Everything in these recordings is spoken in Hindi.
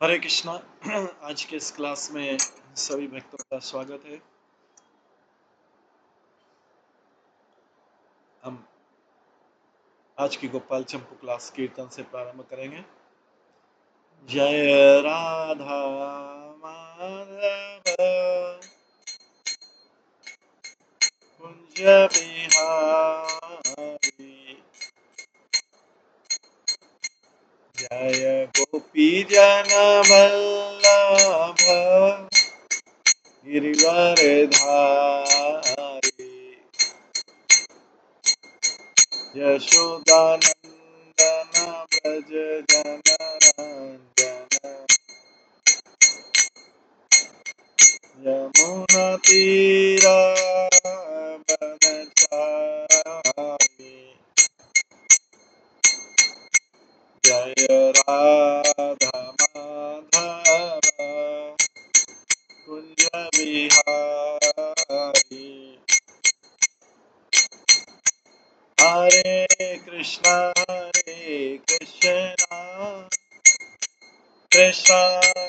हरे कृष्णा। आज के इस क्लास में सभी भक्तों का स्वागत है। हम आज की गोपाल चंपू क्लास कीर्तन से प्रारंभ करेंगे। जय राधा माधव कुंज बिहारी, जय गोपी जन वल्लभ गिरिवरधारी, यशोदानंदन व्रज जनरंजन, यमुना तीरा वनचारी, जय राधा माधव कुंज बिहारी। हरे कृष्णा कृष्णा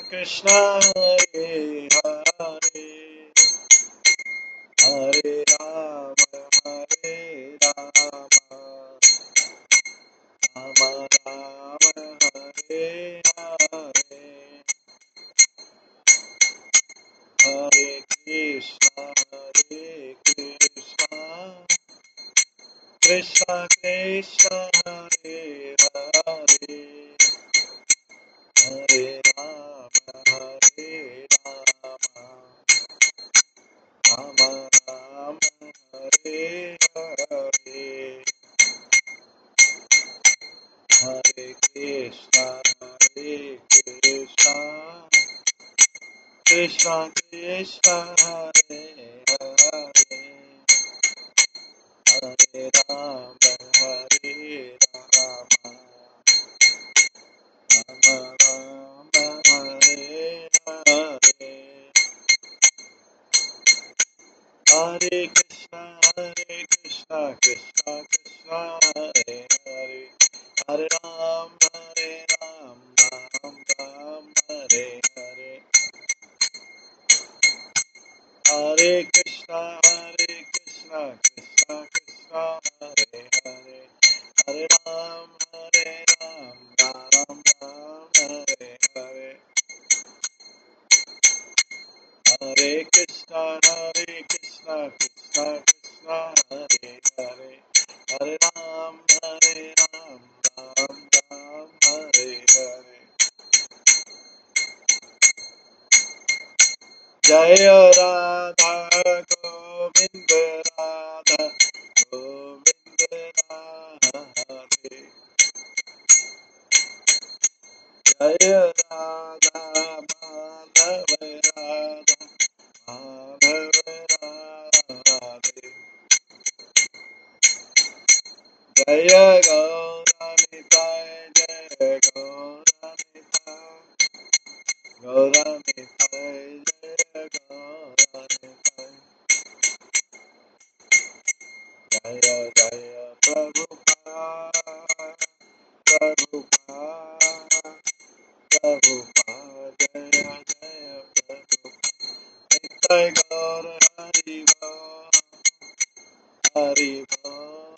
कृष्णा हरे हरे, हरे राम राम राम हरे हरे, हरे कृष्णा कृष्णा कृष्णा हरे हरे, हरे राम राम राम हरे हरे, हरे कृष्णा कृष्णा कृष्णा हरे हरे, हरे राम राम हरे हरे, हरे कृष्णा कृष्णा कृष्णा हरे हरे, हरे राम राम राम हरे हरे, हरे कृष्णा कृष्णा कृष्णा हरे हरे, हरे राम राम हरे हरे, हरे कृष्णा कृष्णा कृष्णा हरे हरे, हरे राम राम हरे हरे, जय राधा गोविंद राधा गोविंद राधे, जय राधा माधव राधा माधव राधे, जय गौरानिताय जय गौरानिताय गौरानिताय जय गौरानिताय, जय जय प्रभुपाद प्रभुपाद प्रभुपाद, जय जय प्रभुपाद, नित्य गौर हरि बोल हरि बोल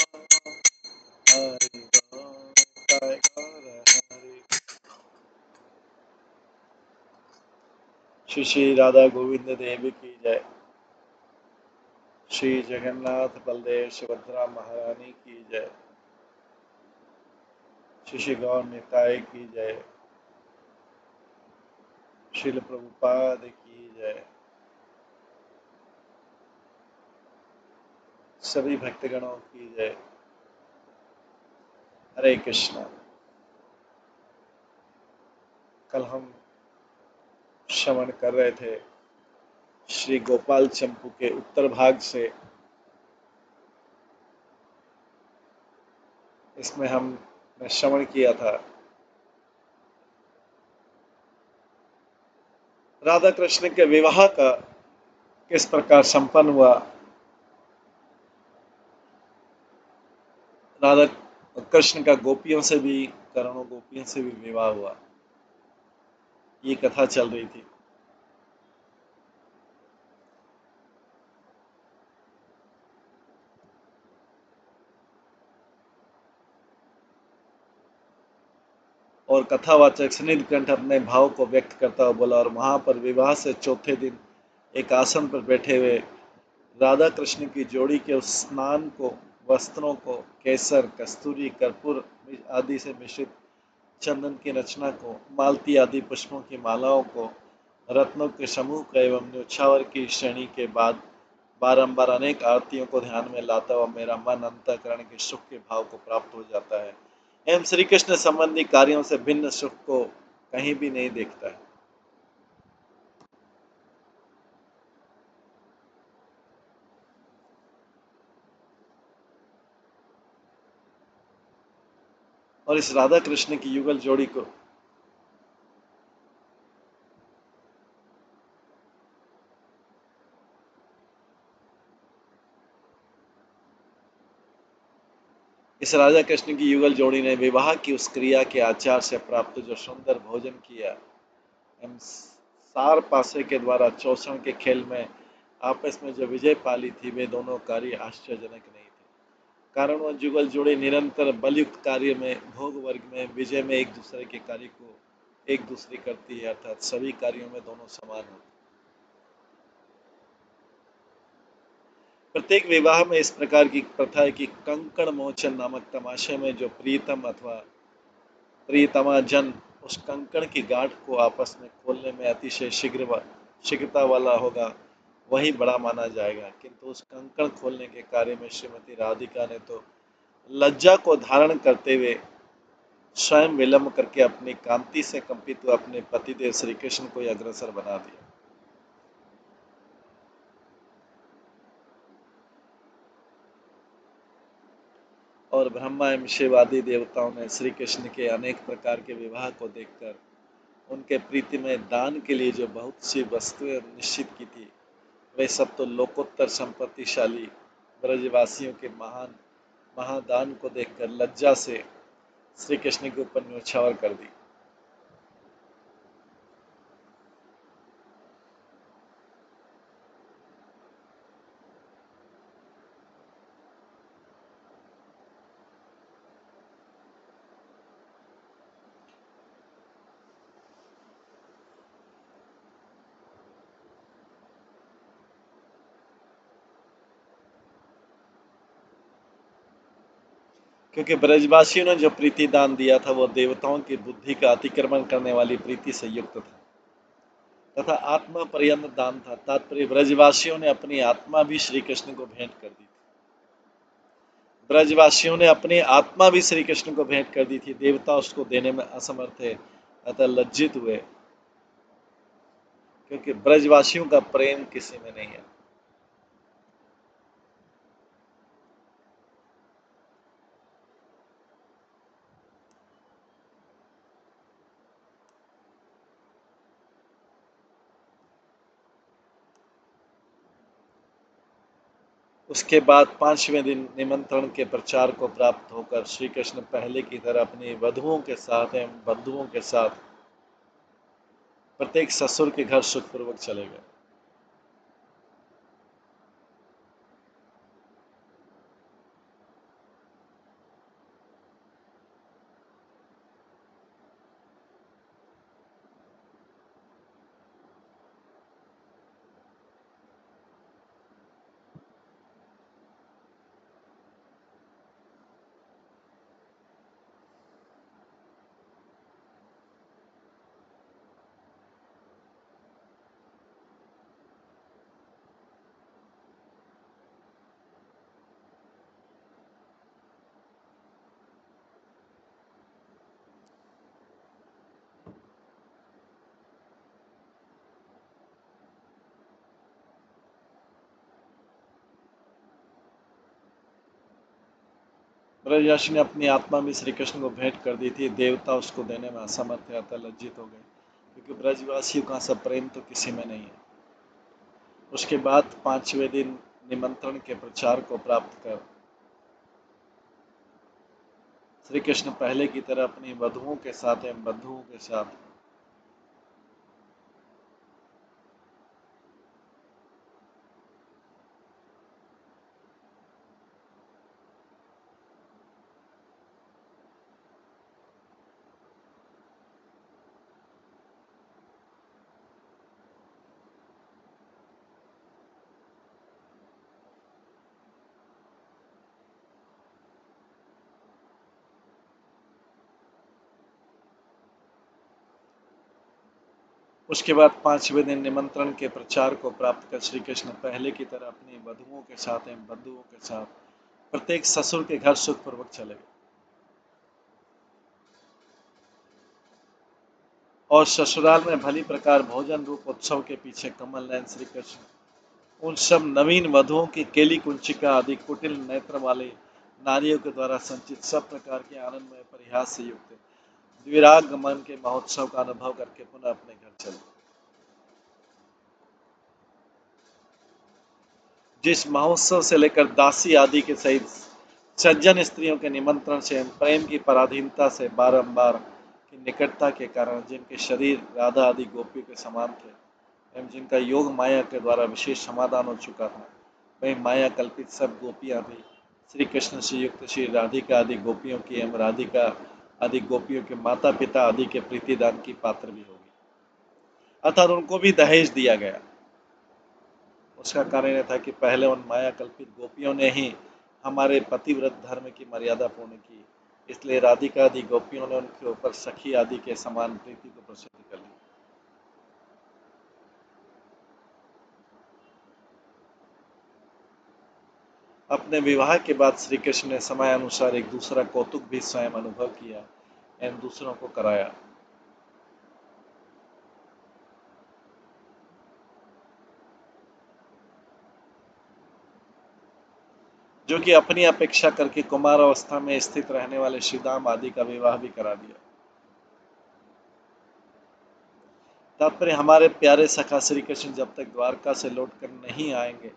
हरि बोल, नित्य गौर हरि। श्री श्री राधा गोविंद देव की जय, श्री जगन्नाथ बलदेव सुभद्रा महारानी की जय, श्री श्री गौर निताय की जय, श्रील प्रभुपाद की जय। सभी भक्तगणों की जय। हरे कृष्णा। कल हम श्रवण कर रहे थे श्री गोपाल चंपू के उत्तर भाग से। इसमें हमने श्रवण किया था राधा कृष्ण के विवाह का किस प्रकार संपन्न हुआ, राधा कृष्ण का गोपियों से भी करोड़ों गोपियों से भी विवाह हुआ। ये कथा चल रही थी। और कथावाचक नीलकंठ अपने भाव को व्यक्त करता हुआ बोला, और वहां पर विवाह से चौथे दिन एक आसन पर बैठे हुए राधा कृष्ण की जोड़ी के उस स्नान को, वस्त्रों को, केसर, कस्तूरी, कर्पूर आदि से मिश्रित चंदन की रचना को, मालती आदि पुष्पों की मालाओं को, रत्नों के समूह को एवं न्योछावर की श्रेणी के बाद बारंबार अनेक आरतियों को ध्यान में लाता हुआ मेरा मन अंतःकरण के सुख के भाव को प्राप्त हो जाता है एवं श्री कृष्ण संबंधी कार्यों से भिन्न सुख को कहीं भी नहीं देखता है। और इस राधा कृष्ण की युगल जोड़ी को, इस राधा कृष्ण की युगल जोड़ी ने विवाह की उस क्रिया के आचार से प्राप्त जो सुंदर भोजन किया एवं सार पासे के द्वारा चौसण के खेल में आपस में जो विजय पाली थी, वे दोनों कार्य आश्चर्यजनक नहीं थे। कारण वह जुगल जोड़ी निरंतर बलयुक्त कार्य में, भोग वर्ग में, विजय में एक दूसरे के कार्य को एक दूसरी करती है, अर्थात सभी कार्यों में दोनों समान होते। प्रत्येक विवाह में इस प्रकार की प्रथा है कि कंकण मोचन नामक तमाशे में जो प्रीतम अथवा प्रियतमा जन उस कंकण की गांठ को आपस में खोलने में अतिशय शीघ्रता वाला होगा, वही बड़ा माना जाएगा। किंतु उस कंकण खोलने के कार्य में श्रीमती राधिका ने तो लज्जा को धारण करते हुए स्वयं विलंब करके अपनी कांति से कंपित हुए अपने पतिदेव श्री कृष्ण को अग्रसर बना दिया। और ब्रह्मा एवं शिव आदि देवताओं ने श्री कृष्ण के अनेक प्रकार के विवाह को देखकर उनके प्रीति में दान के लिए जो बहुत सी वस्तुएं निश्चित की थी, वे सब तो लोकोत्तर संपत्तिशाली ब्रजवासियों के महान महादान को देखकर लज्जा से श्री कृष्ण के ऊपर न्योछावर कर दी। क्योंकि ब्रजवासियों ने जो प्रीति दान दिया था, वह देवताओं की बुद्धि का अतिक्रमण करने वाली प्रीति से युक्त था तथा आत्मा पर्यंत दान था। तात्पर्य ब्रजवासियों ने अपनी आत्मा भी श्री कृष्ण को भेंट कर दी थी। ब्रजवासियों ने अपनी आत्मा भी श्री कृष्ण को भेंट कर दी थी। देवता उसको देने में असमर्थ थे, अतः लज्जित हुए, क्योंकि ब्रजवासियों का प्रेम किसी में नहीं है। उसके बाद पांचवें दिन निमंत्रण के प्रचार को प्राप्त होकर श्री कृष्ण पहले की तरह अपनी वधुओं के साथ एवं बंधुओं के साथ प्रत्येक ससुर के घर सुखपूर्वक चले गए। ब्रजवासी ने अपनी आत्मा भी श्री कृष्ण को भेंट कर दी थी। देवता उसको देने में असमर्थ थे, अतः लज्जित हो गए, क्योंकि ब्रजवासियों का सब प्रेम तो किसी में नहीं है। उसके बाद पांचवें दिन निमंत्रण के प्रचार को प्राप्त कर श्री कृष्ण पहले की तरह अपनी वधुओं के साथ एवं बंधुओं के साथ उसके बाद 5वें दिन निमंत्रण के प्रचार को प्राप्त कर श्री कृष्ण पहले की तरह अपनी वधुओं के साथ एवं बंधुओं के साथ प्रत्येक ससुर के घर सुखपूर्वक चले गए और ससुराल में भली प्रकार भोजन रूप उत्सव के पीछे कमल नयन श्री कृष्ण उन सब नवीन वधुओं की केली कुंचिका आदि कुटिल नेत्र वाले नारियों के द्वारा संचित सब प्रकार के आनंदमय परिहास से युक्त द्विराग गमन के महोत्सव का अनुभव करके पुनः अपने घर चले। जिस महोत्सव से लेकर दासी आदि के सहित सज्जन स्त्रियों के निमंत्रण से प्रेम की पराधीनता से बारंबार की निकटता के कारण जिनके शरीर राधा आदि गोपियों के समान थे एवं जिनका योग माया के द्वारा विशेष समाधान हो चुका था वही माया कल्पित सब गोपियां भी श्री कृष्ण से युक्त श्री राधिका आदि गोपियों की एवं राधिका आदि गोपियों के माता पिता आदि के प्रीतिदान की पात्र भी होगी अर्थात उनको भी दहेज दिया गया। उसका कारण यह था कि पहले उन माया कल्पित गोपियों ने ही हमारे पतिव्रत धर्म की मर्यादा पूर्ण की, इसलिए राधिका आदि गोपियों ने उनके ऊपर सखी आदि के समान प्रीति को प्रसिद्ध कर लिया। अपने विवाह के बाद श्री कृष्ण ने समय अनुसार एक दूसरा कौतुक भी स्वयं अनुभव किया एवं दूसरों को कराया, जो कि अपनी अपेक्षा करके कुमार अवस्था में स्थित रहने वाले श्रीदाम आदि का विवाह भी करा दिया। तात्पर्य हमारे प्यारे सखा श्री कृष्ण जब तक द्वारका से लौटकर नहीं आएंगे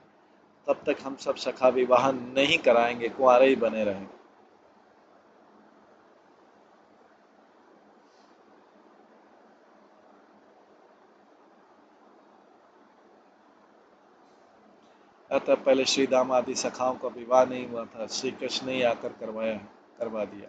तब तक हम सब सखा विवाह नहीं कराएंगे, कुंवारे ही बने रहेंगे। अतः पहले श्री दाम आदि सखाओं का विवाह नहीं हुआ था, श्री कृष्ण ने ही आकर करवा दिया।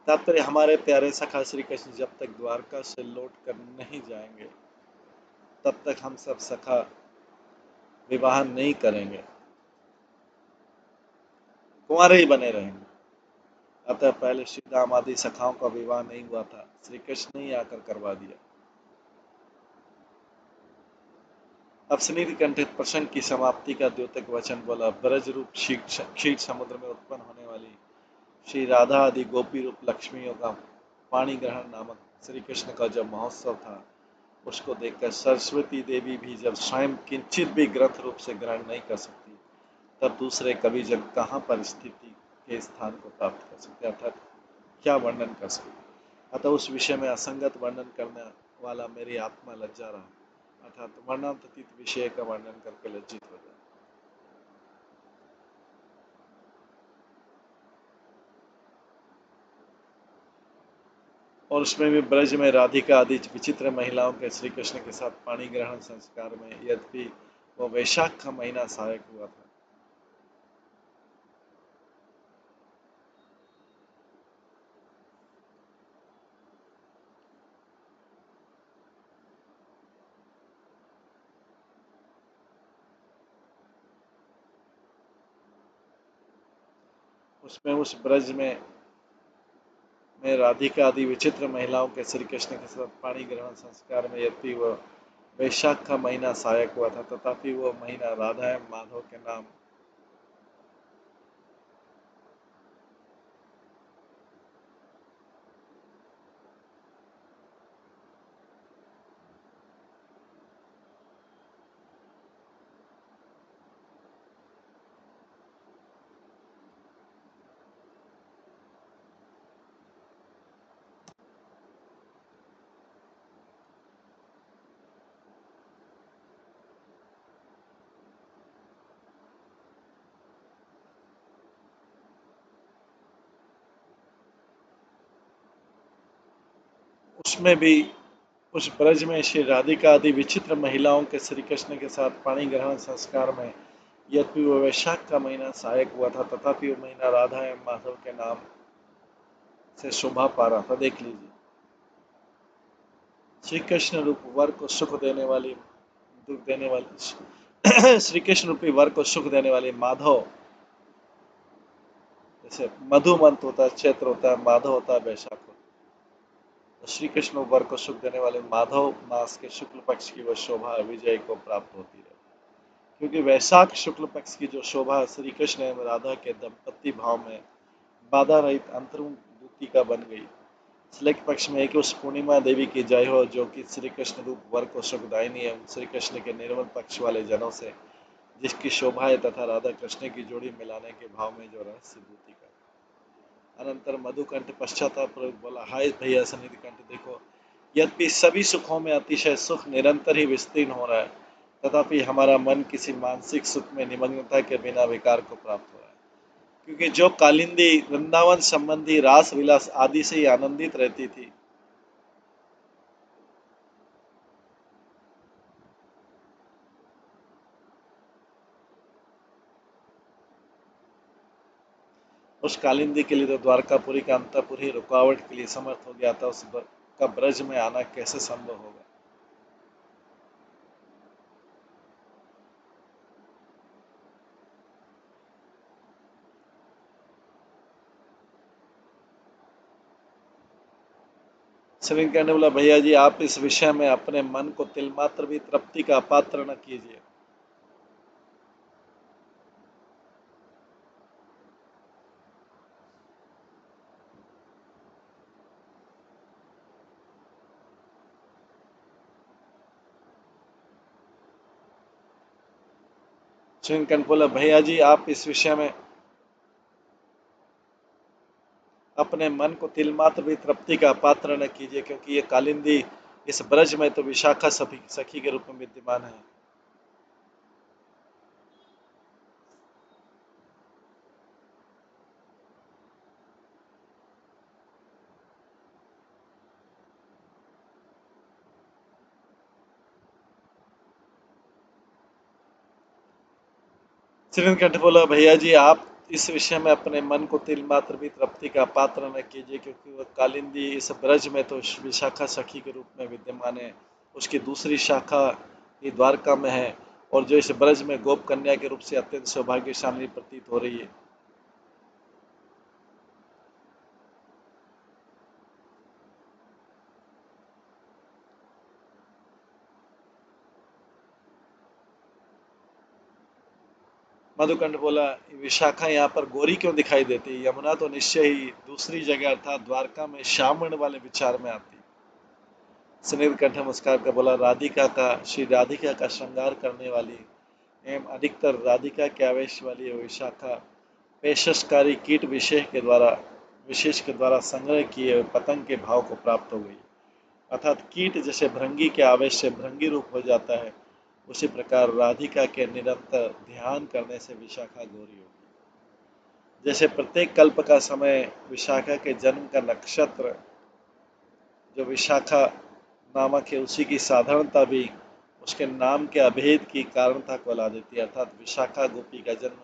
तात्पर्य हमारे प्यारे सखा श्री कृष्ण जब तक द्वारका से लौट कर नहीं जाएंगे तब तक हम सब सखा विवाह नहीं करेंगे, कुंवारे ही बने रहेंगे। अतः पहले श्री दाम आदि सखाओं का विवाह नहीं हुआ था, श्री कृष्ण ने ही आकर करवा दिया। अब सुनीति कंठित प्रसंग की समाप्ति का द्योतक वचन बोला। ब्रज रूप क्षीर समुद्र में उत्पन्न होने वाली श्री राधा आदि गोपी रूप लक्ष्मियों का पाणी ग्रहण नामक श्री कृष्ण का जब महोत्सव था उसको देखकर सरस्वती देवी भी जब स्वयं किंचित भी ग्रंथ रूप से ग्रहण नहीं कर सकती तब दूसरे कवि जब कहाँ पर स्थिति के स्थान को प्राप्त कर सकते, अर्थात क्या वर्णन कर सकते। अतः उस विषय में असंगत वर्णन करने वाला मेरी आत्मा लज्जा रहा, अर्थात वर्णनातीत विषय का वर्णन करके लज्जित हो जाए। और उसमें भी ब्रज में राधिका आदि विचित्र महिलाओं के श्री कृष्ण के साथ पाणी ग्रहण संस्कार में यद्यपि वह वैशाख का महीना सहायक हुआ था, उसमें उस ब्रज में राधिका आदि विचित्र महिलाओं के श्री कृष्ण के साथ पाणी ग्रहण संस्कार में यद्यपि वह वैशाख का महीना सहायक हुआ था तथापि वह महीना राधा एवं माधव के नाम उसमें भी उस ब्रज में श्री राधिका आदि विचित्र महिलाओं के श्री कृष्ण के साथ पाणी ग्रहण संस्कार में यद्यपि वो वैशाख का महीना सहायक हुआ था, तथापि वो महीना राधा एवं माधव के नाम से शोभा पा रहा था। देख लीजिए, श्री कृष्ण रूप वर को सुख देने वाली, दुख देने वाली श्री कृष्ण रूपी वर को सुख देने वाले माधव, जैसे मधुमंत होता है, चैत्र होता है, माधव होता है, वैशाख होता है। तो श्री कृष्ण वर को सुख देने वाले माधव मास के शुक्ल पक्ष की वह शोभा विजय को प्राप्त होती है, क्योंकि वैशाख शुक्ल पक्ष की जो शोभा श्री कृष्ण एवं राधा के दंपत्ति भाव में बाधा रहित अंतर्मुक्ति का बन गई। स्लेक पक्ष में एक उस पूर्णिमा देवी की जय हो, जो कि श्री कृष्ण रूप वर को सुखदायिनी एवं श्री कृष्ण के निर्मल पक्ष वाले जनों से जिसकी शोभा है, तथा राधा कृष्ण की जोड़ी मिलाने के भाव में जो रहस्य भूति का। अनंतर मधुकंठ पश्चाताप पूर्वक बोला, हाय भैया सनिधि कंठ, देखो यद्यपि सभी सुखों में अतिशय सुख निरंतर ही विस्तीर्ण हो रहा है, तथापि हमारा मन किसी मानसिक सुख में निमग्नता के बिना विकार को प्राप्त हो रहा है, क्योंकि जो कालिंदी वृंदावन संबंधी रास विलास आदि से ही आनंदित रहती थी, उस कालिंदी के लिए तो द्वारकापुरी का अंतपुरी रुकावट के लिए समर्थ हो गया था, उस का ब्रज में आना कैसे संभव होगा। सलीम ने बोला, भैया जी आप इस विषय में अपने मन को तिलमात्र भी तृप्ति का पात्र न कीजिए। सलीम बोला, भैया जी आप इस विषय में अपने मन को तिलमात्र भी तृप्ति का पात्र न कीजिए, क्योंकि ये कालिंदी इस ब्रज में तो विशाखा सखी के रूप में विद्यमान है। श्रीकंठ बोला, भैया जी आप इस विषय में अपने मन को तिल मात्र भी तृप्ति का पात्र न कीजिए, क्योंकि वह कालिंदी इस ब्रज में तो विशाखा सखी के रूप में विद्यमान है, उसकी दूसरी शाखा ये द्वारका में है, और जो इस ब्रज में गोप कन्या के रूप से अत्यंत सौभाग्यशाली प्रतीत हो रही है। मधुकंठ बोला, विशाखा यहाँ पर गोरी क्यों दिखाई देती, यमुना तो निश्चय ही दूसरी जगह अर्थात द्वारका में श्यामण वाले विचार में आती। सुनील कंठ मुस्कुरा कर बोला, राधिका का, श्री राधिका का श्रृंगार करने वाली एवं अधिकतर राधिका के आवेश वाली विशाखा पेशकारी कीट विशेष के द्वारा संग्रह किए हुए पतंग के भाव को प्राप्त हो गई। अर्थात कीट जैसे भृंगी के आवेश से भृंगी रूप हो जाता है, उसी प्रकार राधिका के निरंतर ध्यान करने से विशाखा गोरी होगी। जैसे प्रत्येक कल्प का समय विशाखा के जन्म का नक्षत्र जो विशाखा नामक है, उसी की साधारणता भी उसके नाम के अभेद की कारणता को ला देती है। अर्थात विशाखा गोपी का जन्म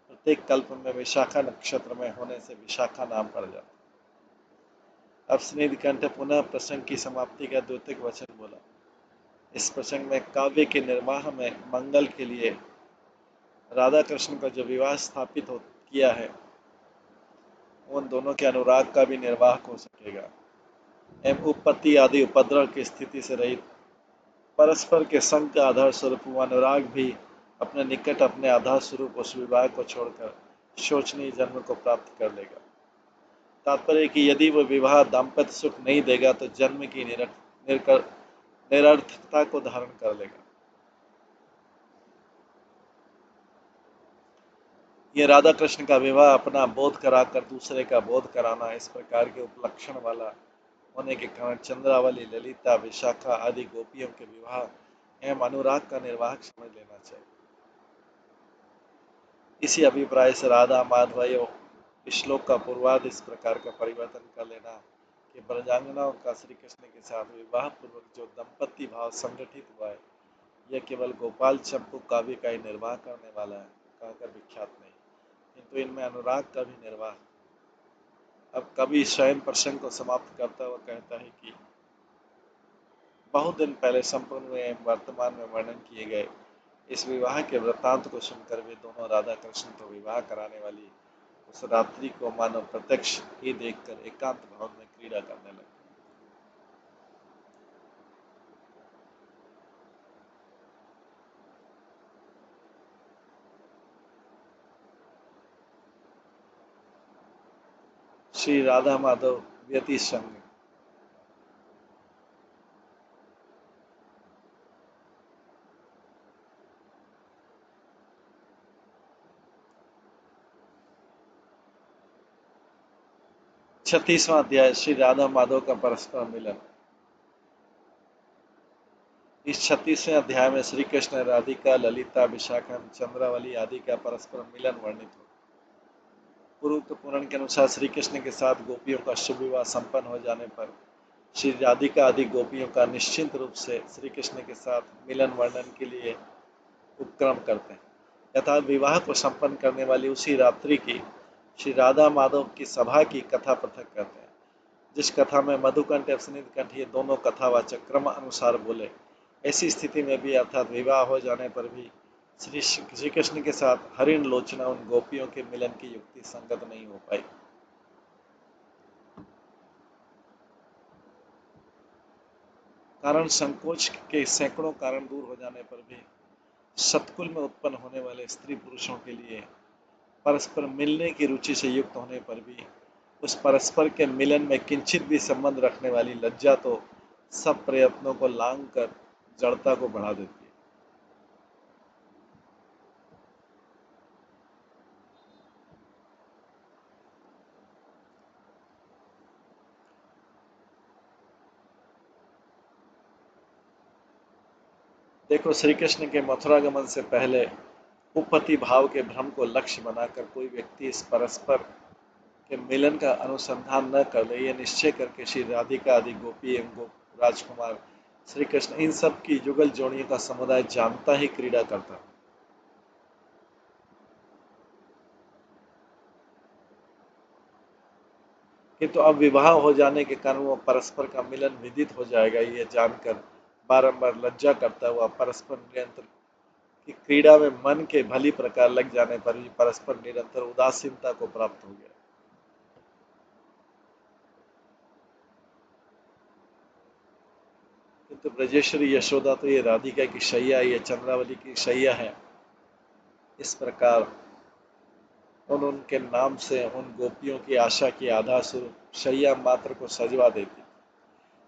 प्रत्येक कल्प में विशाखा नक्षत्र में होने से विशाखा नाम पड़ जाता है। अब स्निग्ध कंठ पुनः प्रसंग की समाप्ति का द्योतक वचन बोला। इस प्रसंग में काव्य के निर्वाह में मंगल के लिए राधा कृष्ण का जो विवाह स्थापित किया है, उन दोनों के अनुराग का भी निर्वाह हो सकेगा एवं उत्पत्ति आदि उपद्रव की स्थिति से रहित परस्पर के संग का आधार स्वरूप अनुराग भी अपने निकट अपने आधार स्वरूप उस विवाह को छोड़कर शोचनीय जन्म को प्राप्त कर लेगा। तात्पर्य कि यदि वह विवाह दाम्पत्य सुख नहीं देगा तो जन्म की निरर्थकता को धारण कर लेगा। ये राधा कृष्ण का विवाह अपना बोध कराकर दूसरे का बोध कराना, इस प्रकार के उपलक्षण वाला होने के कारण चंद्रावली, ललिता, विशाखा आदि गोपियों के विवाह एवं अनुराग का निर्वाहक समझ लेना चाहिए। इसी अभिप्राय से राधा माधव श्लोक का पूर्वार्ध इस प्रकार का परिवर्तन कर लेना कि ब्रजांगनाओं का श्री कृष्ण के साथ विवाह पूर्वक जो दंपति भाव संगठित हुआ है, यह केवल गोपाल चंपू काव्य का ही निर्वाह करने वाला है कहकर विख्यात नहीं, किंतु इनमें अनुराग का भी निर्वाह। अब कवि स्वयं प्रसंग को समाप्त करता हुआ कहता है कि बहुत दिन पहले संपूर्ण हुए एवं वर्तमान में वर्णन किए गए इस विवाह के वृत्तांत को सुनकर वे दोनों राधा कृष्ण को विवाह कराने वाली उस रात्रि को मानो प्रत्यक्ष ही देखकर एकांत भाव में क्रीड़ा करने लगे। श्री राधा माधव व्यति संग। छत्तीसवां अध्याय श्री राधा माधव का परस्पर मिलन। इस 36वें अध्याय में श्री कृष्ण, राधिका, ललिता, विशाखा, चंद्रावली आदि का परस्पर मिलन वर्णित हो। पूर्वोक्त पुराण के अनुसार श्री कृष्ण के साथ गोपियों का शुभ विवाह संपन्न हो जाने पर श्री राधिका आदि गोपियों का निश्चिंत रूप से श्री कृष्ण के साथ मिलन वर्णन के लिए उपक्रम करते हैं। यथा विवाह को संपन्न करने वाली उसी रात्रि की श्री राधा माधव की सभा की कथा पृथक करते हैं, जिस कथा में मधुकंठ एवं स्निग्धकंठ ये दोनों कथावाचक क्रम अनुसार बोले। ऐसी स्थिति में भी अर्थात विवाह हो जाने पर भी श्री कृष्ण के साथ हरिण लोचना उन गोपियों के मिलन की युक्ति संगत नहीं हो पाई। कारण संकोच के सैकड़ों कारण दूर हो जाने पर भी सतकुल में उत्पन्न होने वाले स्त्री पुरुषों के लिए परस्पर मिलने की रुचि से युक्त होने पर भी उस परस्पर के मिलन में किंचित भी संबंध रखने वाली लज्जा तो सब प्रयत्नों को लांग कर जड़ता को बढ़ा देती है। देखो, श्री कृष्ण के मथुरागमन से पहले उपपत्ति भाव के भ्रम को लक्ष्य बनाकर कोई व्यक्ति इस परस्पर के मिलन का अनुसंधान न कर ले, यह निश्चय करके श्री राधिका आदि गोपी एवं गोप राजकुमार श्री कृष्ण इन सब की जुगल जोड़ियों का समुदाय जानता ही क्रीड़ा करता। किंतु अब विवाह हो जाने के कारण वो परस्पर का मिलन विदित हो जाएगा, ये जानकर बारंबार लज्जा करता हुआ परस्पर निरंतर की क्रीड़ा में मन के भली प्रकार लग जाने पर भी परस्पर निरंतर उदासीनता को प्राप्त हो गया। किंतु ब्रजेश्वरी यशोदा तो ये राधिका की शैया, ये चंद्रावली की शैया है, इस प्रकार उनके नाम से उन गोपियों की आशा की आधा स्वरूप शैया मात्र को सजवा देती।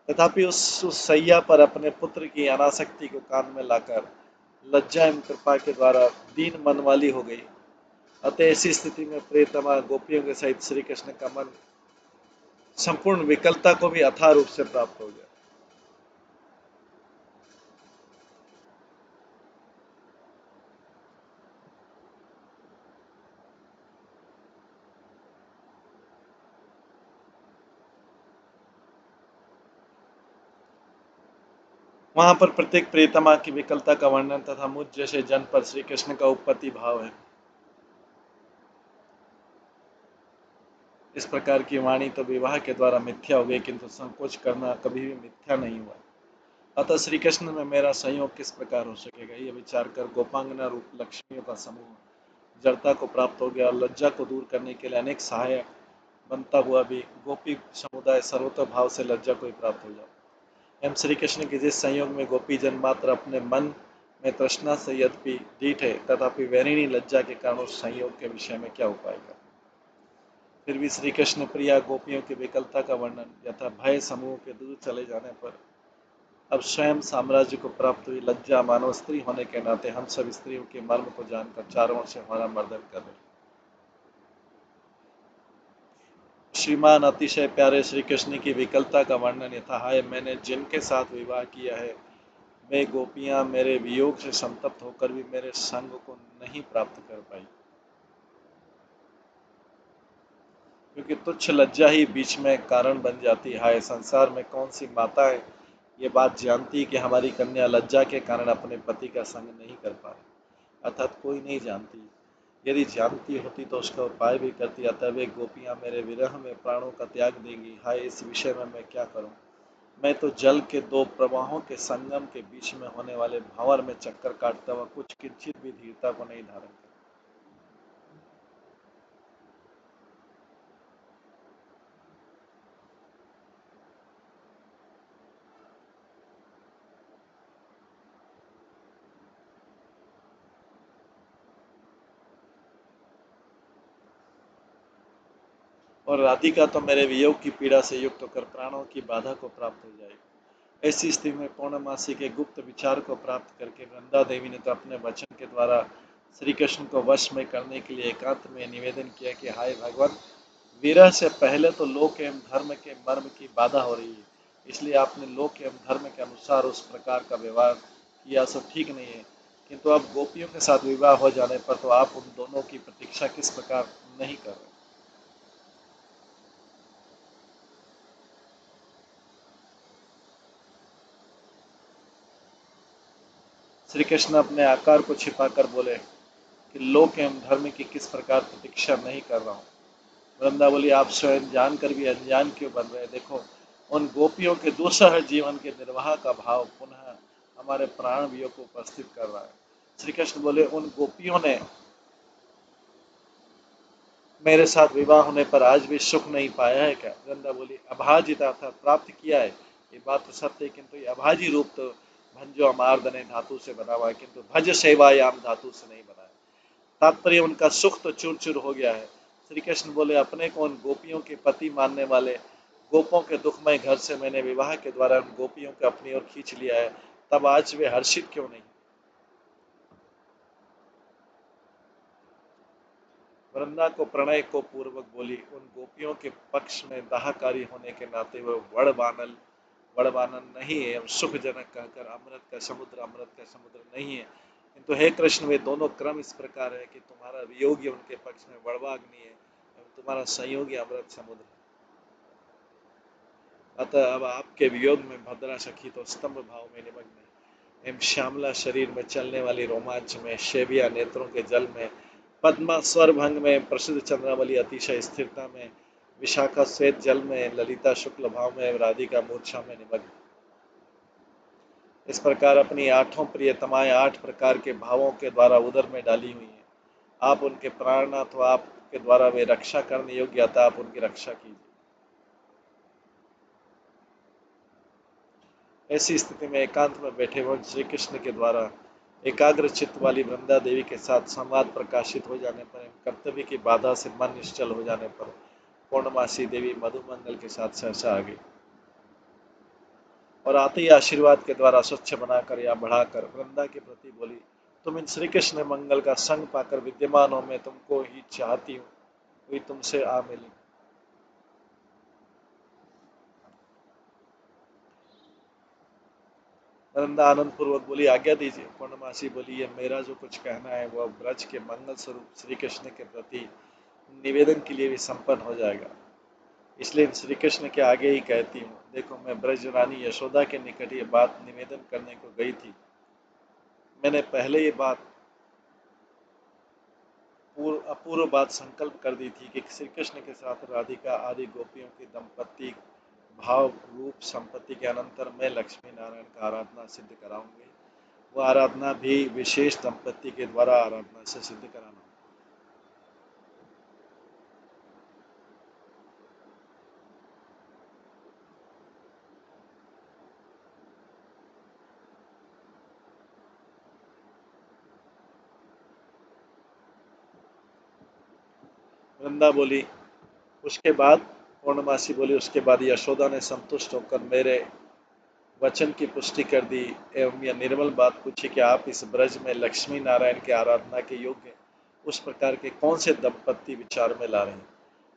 तथापि उस सैया पर अपने पुत्र की अनासक्ति को कान में लाकर लज्जा एवं कृपा के द्वारा दीन मन वाली हो गई। अतः ऐसी स्थिति में प्रियतमा गोपियों के सहित श्री कृष्ण का मन संपूर्ण विकलता को भी अथाह रूप से प्राप्त हो गया। वहां पर प्रत्येक प्रियतमा की विकलता का वर्णन तथा मुझ जैसे जन पर श्री कृष्ण का उपपत्ति भाव है। इस प्रकार की वाणी तो विवाह के द्वारा मिथ्या हो गई, किंतु संकोच करना कभी भी मिथ्या नहीं हुआ। अतः श्री कृष्ण में मेरा संयोग किस प्रकार हो सकेगा, यह विचार कर गोपांगना रूप लक्ष्मियों का समूह जड़ता को प्राप्त हो गया और लज्जा को दूर करने के लिए अनेक सहायक बनता हुआ भी गोपी समुदाय सर्वतः भाव से लज्जा को ही प्राप्त हो जाता। एवं श्री कृष्ण के जिस संयोग में गोपी जन मात्र अपने मन में तृष्णा से यद्यपि दीठ है, तथापि वैरिणी लज्जा के कारण उस संयोग के विषय में क्या उपाय कर। फिर भी श्री कृष्ण प्रिया गोपियों की विकलता का वर्णन यथा भय समूह के दूर चले जाने पर अब स्वयं साम्राज्य को प्राप्त हुई लज्जा मानव स्त्री होने के नाते हम सब स्त्रियों के मर्म को जानकर चारों ओर से हमारा मर्दन कर रहे। श्रीमान अतिशय प्यारे श्री कृष्ण की विकलता का वर्णन यथा है, मैंने जिनके साथ विवाह किया है वे गोपियां मेरे वियोग से संतप्त होकर भी मेरे संग को नहीं प्राप्त कर पाई। क्योंकि तुच्छ लज्जा ही बीच में कारण बन जाती है। हाय, संसार में कौन सी माता है ये बात जानती कि हमारी कन्या लज्जा के कारण अपने पति का संग नहीं कर पा रही? अर्थात कोई नहीं जानती। यदि जानती होती तो उसका उपाय भी करती। अतः वे गोपियां मेरे विरह में प्राणों का त्याग देंगी। हाय, इस विषय में मैं क्या करूं? मैं तो जल के दो प्रवाहों के संगम के बीच में होने वाले भंवर में चक्कर काटता हुआ कुछ किंचित भी धीरता को नहीं धारण कर। और राधिका तो मेरे वियोग की पीड़ा से युक्त होकर प्राणों की बाधा को प्राप्त हो जाएगी। ऐसी स्थिति में पौर्णमासी के गुप्त विचार को प्राप्त करके वृंदा देवी ने तो अपने वचन के द्वारा श्री कृष्ण को वश में करने के लिए एकांत में निवेदन किया कि हाय भगवान, विरह से पहले तो लोक एवं धर्म के मर्म की बाधा हो रही है, इसलिए आपने लोक एवं धर्म के अनुसार उस प्रकार का व्यवहार किया सो ठीक नहीं है। किंतु अब गोपियों के साथ विवाह हो जाने पर तो आप उन दोनों की प्रतीक्षा किस प्रकार नहीं कर रहे? श्री कृष्ण अपने आकार को छिपाकर बोले कि लोक एवं धर्म की किस प्रकार प्रतीक्षा नहीं कर रहा हूँ। वृंदा बोली, आप स्वयं जानकर भी अनजान क्यों बन रहे? देखो, उन गोपियों के दूसरा जीवन के निर्वाह का भाव पुनः हमारे प्राण वियोग को उपस्थित कर रहा है। श्री कृष्ण बोले, उन गोपियों ने मेरे साथ विवाह होने पर आज भी सुख नहीं पाया है क्या? वृंदा बोली, अभाजिता था, प्राप्त किया है, ये बात तो सत्य है, किंतु ये अभाजी रूप तो भंजो अमार्दने धातु से बना हुआ है, किंतु भज सेवायाम धातु से नहीं बना है। तात्पर्य उनका सुख तो चूर चूर हो गया है। श्री कृष्ण बोले, अपने को उन गोपियों के पति मानने वाले गोपों के दुखमय घर से मैंने विवाह के द्वारा उन गोपियों को अपनी ओर खींच लिया है, तब आज वे हर्षित क्यों नहीं? वृंदा को प्रणय को पूर्वक बोली, उन गोपियों के पक्ष में दाहकारी होने के नाते वह वड़वानल नहीं है, सुखजनक कहकर अमृत का समुद्र नहीं है। किंतु हे कृष्ण, वे दोनों क्रम इस प्रकार है कि तुम्हारा वियोगी उनके पक्ष में वड़वाग्नि है एवं तुम्हारा संयोगी अमृत समुद्र है। अतः अब आपके वियोग में भद्रा सखी तो स्तंभ भाव में निमग्न है, एवं श्यामला शरीर में चलने वाली रोमांच में, शेविया नेत्रों के जल में, पद्मा स्वर भंग में, प्रसिद्ध चंद्रावली अतिशय स्थिरता में, विशाखा श्वेत जल में, ललिता शुक्ल भाव में, राधिका मूर्छा में निमग्न। इस प्रकार अपनी आठों प्रियतमाएं आठ प्रकार के भावों के द्वारा उदर में डाली हुई हैं। आप उनके प्राणनाथ हो, आपके द्वारा वे रक्षा करने योग्य, अतः आप उनकी रक्षा कीजिए। ऐसी स्थिति में एकांत में बैठे हुए श्री कृष्ण के द्वारा एकाग्र चित्त वाली वृंदा देवी के साथ संवाद प्रकाशित हो जाने पर एवं कर्तव्य की बाधा से मन निश्चल हो जाने पर पूर्णमासी देवी मधुमंगल के साथ सहसा आ गई और आते ही आशीर्वाद के द्वारा स्वच्छ बनाकर या बढ़ाकर वृंदा के प्रति बोली, तुम इन श्री कृष्ण मंगल का संग पाकर विद्यमान हो, मैं तुमको ही चाहती हूँ, वही तुमसे आ मिली। वृंदा आनंद पूर्वक बोली, आज्ञा दीजिए। पूर्णमासी बोली, ये मेरा जो कुछ कहना है वह ब्रज के मंगल स्वरूप श्री कृष्ण के प्रति निवेदन के लिए भी संपन्न हो जाएगा, इसलिए श्री कृष्ण के आगे ही कहती हूँ। देखो, मैं ब्रज रानी यशोदा के निकट ये बात निवेदन करने को गई थी। मैंने पहले ये बात अपूर्व बात संकल्प कर दी थी कि श्री कृष्ण के साथ राधिका आदि गोपियों की दंपत्ति भाव रूप संपत्ति के अनंतर मैं लक्ष्मी नारायण का आराधना सिद्ध कराऊंगी। वह आराधना भी विशेष दंपत्ति के द्वारा आराधना से सिद्ध कराना। वृंदा बोली, उसके बाद पूर्णमासी बोली, उसके बाद यशोदा ने संतुष्ट होकर मेरे वचन की पुष्टि कर दी एवं यह निर्मल बात पूछी कि आप इस ब्रज में लक्ष्मी नारायण की आराधना के योग्य उस प्रकार के कौन से दंपत्ति विचार में ला रहे हैं।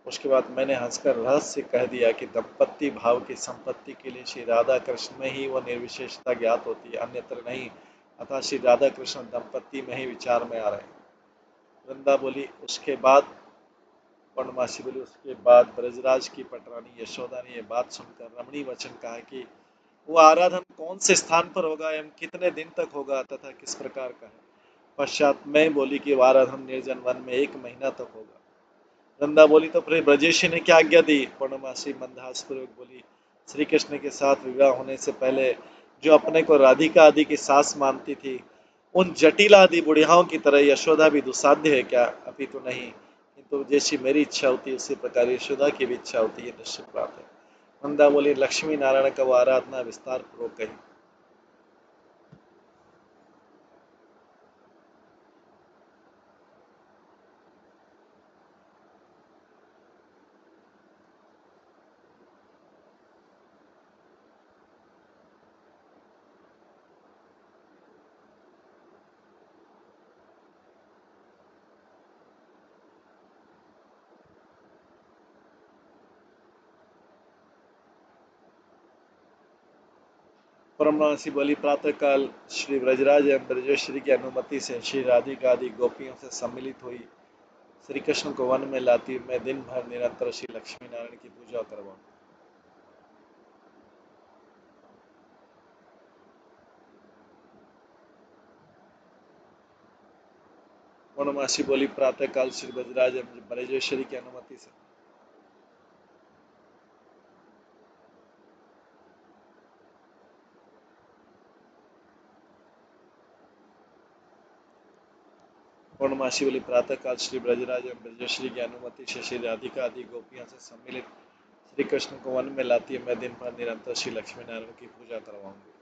उसके बाद मैंने हंसकर रहस्य कह दिया कि दंपत्ति भाव की संपत्ति के लिए श्री राधा कृष्ण में ही वह निर्विशेषता ज्ञात होती है, अन्यत्र नहीं। अतः श्री राधा कृष्ण दंपत्ति में ही विचार में आ रहे हैं। वृंदा बोली, उसके बाद पूर्णमासी बोली, उसके बाद ब्रजराज की पटरानी यशोदा ने यह बात सुनकर रमणीय वचन कहा कि वो आराधन कौन से स्थान पर होगा एवं कितने दिन तक होगा तथा किस प्रकार का है। पश्चात मैं बोली कि वो आराधन निर्जन वन में 1 महीना तक होगा। नंदा बोली, तो फिर ब्रजेशी ने क्या आज्ञा दी? पूर्णमासी मंदहास पूर्वक बोली, श्री कृष्ण के साथ विवाह होने से पहले जो अपने को राधिका आदि की सास मानती थी, उन जटिल आदि बुढ़ियाओं की तरह यशोदा भी दुसाध्य है क्या? अभी तो नहीं, किंतु जैसी मेरी इच्छा होती है उसी प्रकार यशोदा की भी इच्छा होती है, निश्चित बात है। नंदा बोली, लक्ष्मी नारायण का वो आराधना विस्तार पूर्वक कही। परमहंसी बोली, प्रातः काल श्री ब्रजराज एवं ब्रजेश्वरी की अनुमति से श्री राधिका आदि गोपियों से सम्मिलित हुई श्री कृष्ण को वन में लाती मैं दिन भर निरंतर श्री लक्ष्मी नारायण की पूजा करवाऊं। पूर्णमासी बोली, प्रातः काल श्री ब्रजराज एवं ब्रजेश्वरी की अनुमति से। पूर्णमासी बोली, प्रातः काल श्री ब्रजराज एवं ब्रजेश्वरी की अनुमति से श्री राधिका आदि गोपियों से सम्मिलित श्री कृष्ण को वन में लाती मैं दिन भर निरंतर श्री लक्ष्मी नारायण की पूजा करवाऊंगी।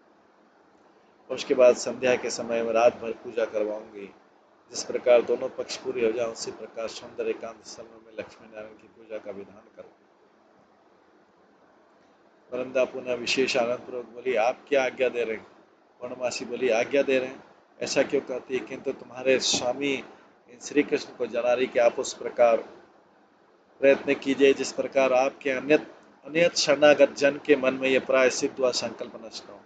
उसके बाद संध्या के समय में रात भर पूजा करवाऊंगी। जिस प्रकार दोनों पक्ष पूरे हो जाए उसी प्रकार सुंदर एकांत स्थल में लक्ष्मी नारायण की पूजा का विधान करूँ। वृंदा पुनः विशेष आनंद पूर्वक बोली, आप क्या आज्ञा दे रहे हैं? पूर्णमासी बोली, आज्ञा दे रहे हैं, ऐसा क्यों कहती है? किंतु तुम्हारे स्वामी श्री कृष्ण को जना रही कि आप उस प्रकार प्रयत्न कीजिए जिस प्रकार आपके अन्य अनियत शरणागत जन के मन में यह प्राय सिद्ध हुआ संकल्प नष्ट हो।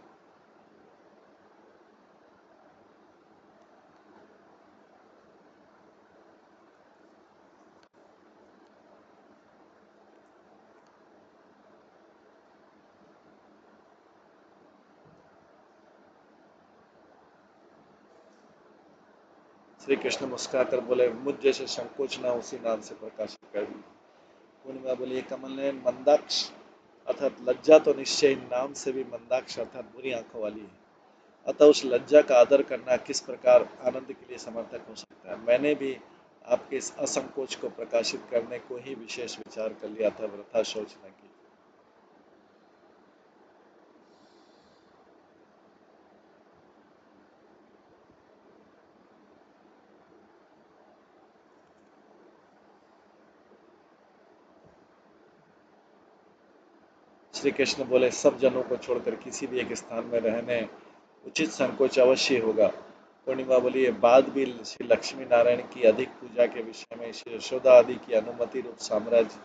श्री कृष्ण मुस्कुराकर बोले, मुझ जैसे संकोच न उसी नाम से प्रकाशित कर दी। पूर्णिमा बोली, कमल ने मंदाक्ष अर्थात लज्जा तो निश्चय इन नाम से भी मंदाक्ष अर्थात बुरी आंखों वाली है। अतः उस लज्जा का आदर करना किस प्रकार आनंद के लिए समर्थक हो सकता है? मैंने भी आपके इस असंकोच को प्रकाशित करने को ही विशेष विचार कर लिया था, वृथा सोच न की। श्री कृष्ण बोले, सब जनों को छोड़कर किसी भी एक स्थान में रहने उचित संकोच अवश्य होगा। पूर्णिमा बोली, ये बात भी श्री लक्ष्मी नारायण की अधिक पूजा के विषय में श्री यशोदा आदि की अनुमति रूप साम्राज्य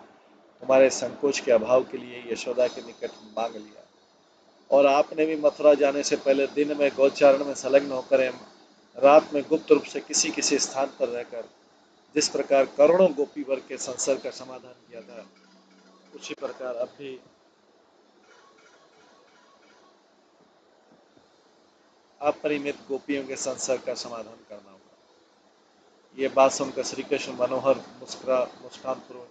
तुम्हारे संकोच के अभाव के लिए यशोदा के निकट मांग लिया। और आपने भी मथुरा जाने से पहले दिन में गौचारण में संलग्न होकर एवं रात में गुप्त रूप से किसी किसी स्थान पर रहकर जिस प्रकार करोड़ों गोपी वर्ग के संसर्ग का समाधान किया था, उसी प्रकार अब भी अपरिमित गोपियों के संसर्ग का समाधान करना होगा। ये बात सुनकर श्री कृष्ण मनोहर मुस्कान पूर्वक।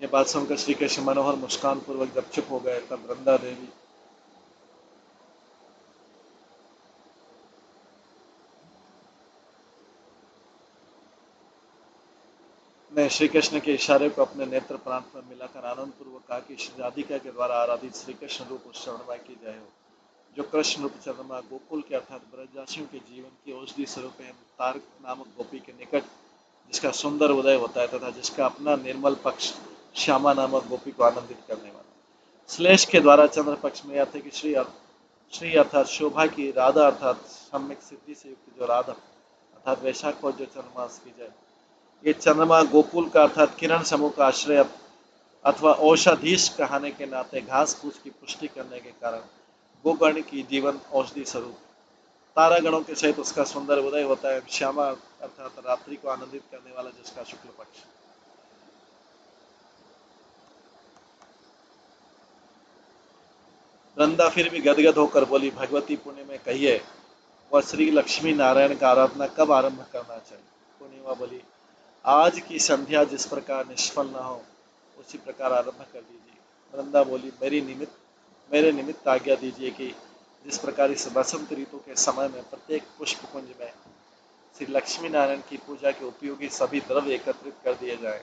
ये बात सुनकर श्री कृष्ण मनोहर मुस्कान पूर्वक जब चुप हो गए तब वृंदा देवी ने श्री कृष्ण के इशारे को अपने नेत्र प्रांत पर मिलाकर आनंद पूर्वक कहा कि श्री राधिका के द्वारा आराधित श्री कृष्ण रूप उस चरणमा की जय हो, जो कृष्ण रूप चंद्रमा गोकुल के अर्थात ब्रजवासियों के जीवन की औषधि स्वरूप है, तारक नामक गोपी के निकट जिसका सुंदर उदय होता है तथा जिसका अपना निर्मल पक्ष श्यामा नामक गोपी को आनंदित करने वाला। श्लेष के द्वारा चंद्र पक्ष में अर्थ है कि श्री अर्थात शोभा की, राधा अर्थात सम्यक सिद्धि से युक्त जो राधा अर्थात वैशाख को जो चंद्रमास की जाए। ये चंद्रमा गोकुल का अर्थात किरण समूह का आश्रय अथवा औषधीश कहने के नाते घास फूस की पुष्टि करने के कारण गोगण की जीवन औषधि स्वरूप तारागणों के सहित उसका सुंदर उदय होता है। श्यामा अर्थात रात्रि को आनंदित करने वाला जिसका शुक्ल पक्ष। वृंदा फिर भी गदगद होकर बोली, भगवती पुण्य में कहिए वह श्री लक्ष्मी नारायण का आराधना कब आरंभ करना चाहिए। पूर्णिमा बोली, आज की संध्या जिस प्रकार निष्फल न हो उसी प्रकार आरंभ कर दीजिए। वृंदा बोली, मेरे निमित्त आज्ञा दीजिए कि जिस प्रकार इस बसंत ऋतु के समय में प्रत्येक पुष्प कुंज में श्री लक्ष्मी नारायण की पूजा के उपयोगी सभी द्रव्य एकत्रित कर दिए जाए।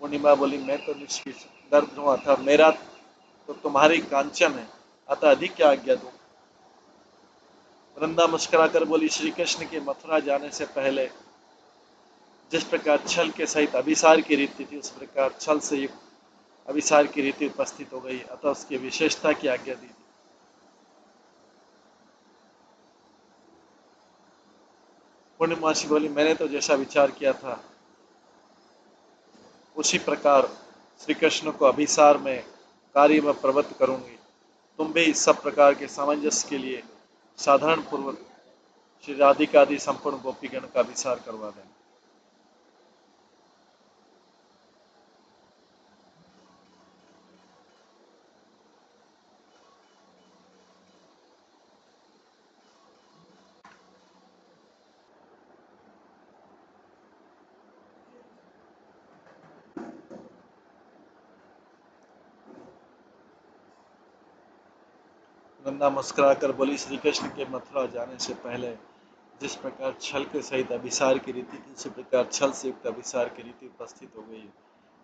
पूर्णिमा बोली, मैं तो निष्किच दर्द हूँ, अतः मेरा तो तुम्हारी कांचन है, अतः अधिक क्या आज्ञा दूं। वृंदा मुस्कुराकर बोली, श्री कृष्ण के मथुरा जाने से पहले जिस प्रकार छल के सहित अभिसार की रीति थी उस प्रकार छल से युक्त अभिसार की रीति उपस्थित हो गई, अतः उसकी विशेषता की आज्ञा दी। पूर्णिमासी बोली, मैंने तो जैसा विचार किया था उसी प्रकार श्री कृष्ण को अभिसार में कार्य में प्रवृत्त करूंगी। तुम भी इस सब प्रकार के सामंजस्य के लिए साधारण पूर्वक श्री राधिका आदि संपूर्ण गोपीगण का अभिसार करवा दें। वृंदा मुस्कुराकर बोली, श्री कृष्ण के मथुरा जाने से पहले जिस प्रकार छल के सहित अभिसार की रीति थी उसी प्रकार छल से युक्त अभिसार की रीति उपस्थित हो गई है,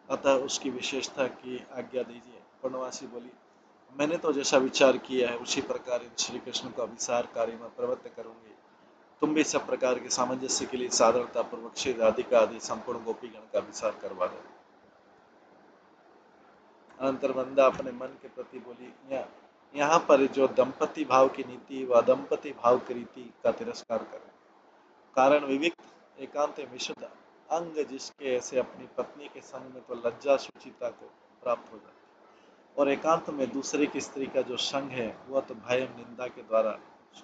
अतः उसकी विशेषता की आज्ञा दीजिए। पूर्णवासी बोली, मैंने तो जैसा विचार किया है उसी प्रकार इन श्री कृष्ण को अभिसार कार्य में प्रवृत्त करूंगी। तुम भी सब प्रकार के सामंजस्य के लिए साधारणता पूर्वक श्री राधिका आदि संपूर्ण गोपीगण का अभिसार करवा दो। अनंतर वृंदा अपने मन के प्रति बोली, यहाँ पर जो दंपति भाव की नीति व दंपति भाव की रीति का तिरस्कार करें। कारण विविक्त एकांत विशुद्ध अंग जिसके ऐसे अपनी पत्नी के संग में तो लज्जा सुचिता को प्राप्त हो जाती है, और एकांत में दूसरे की स्त्री का जो संग है वह तो भय निंदा के द्वारा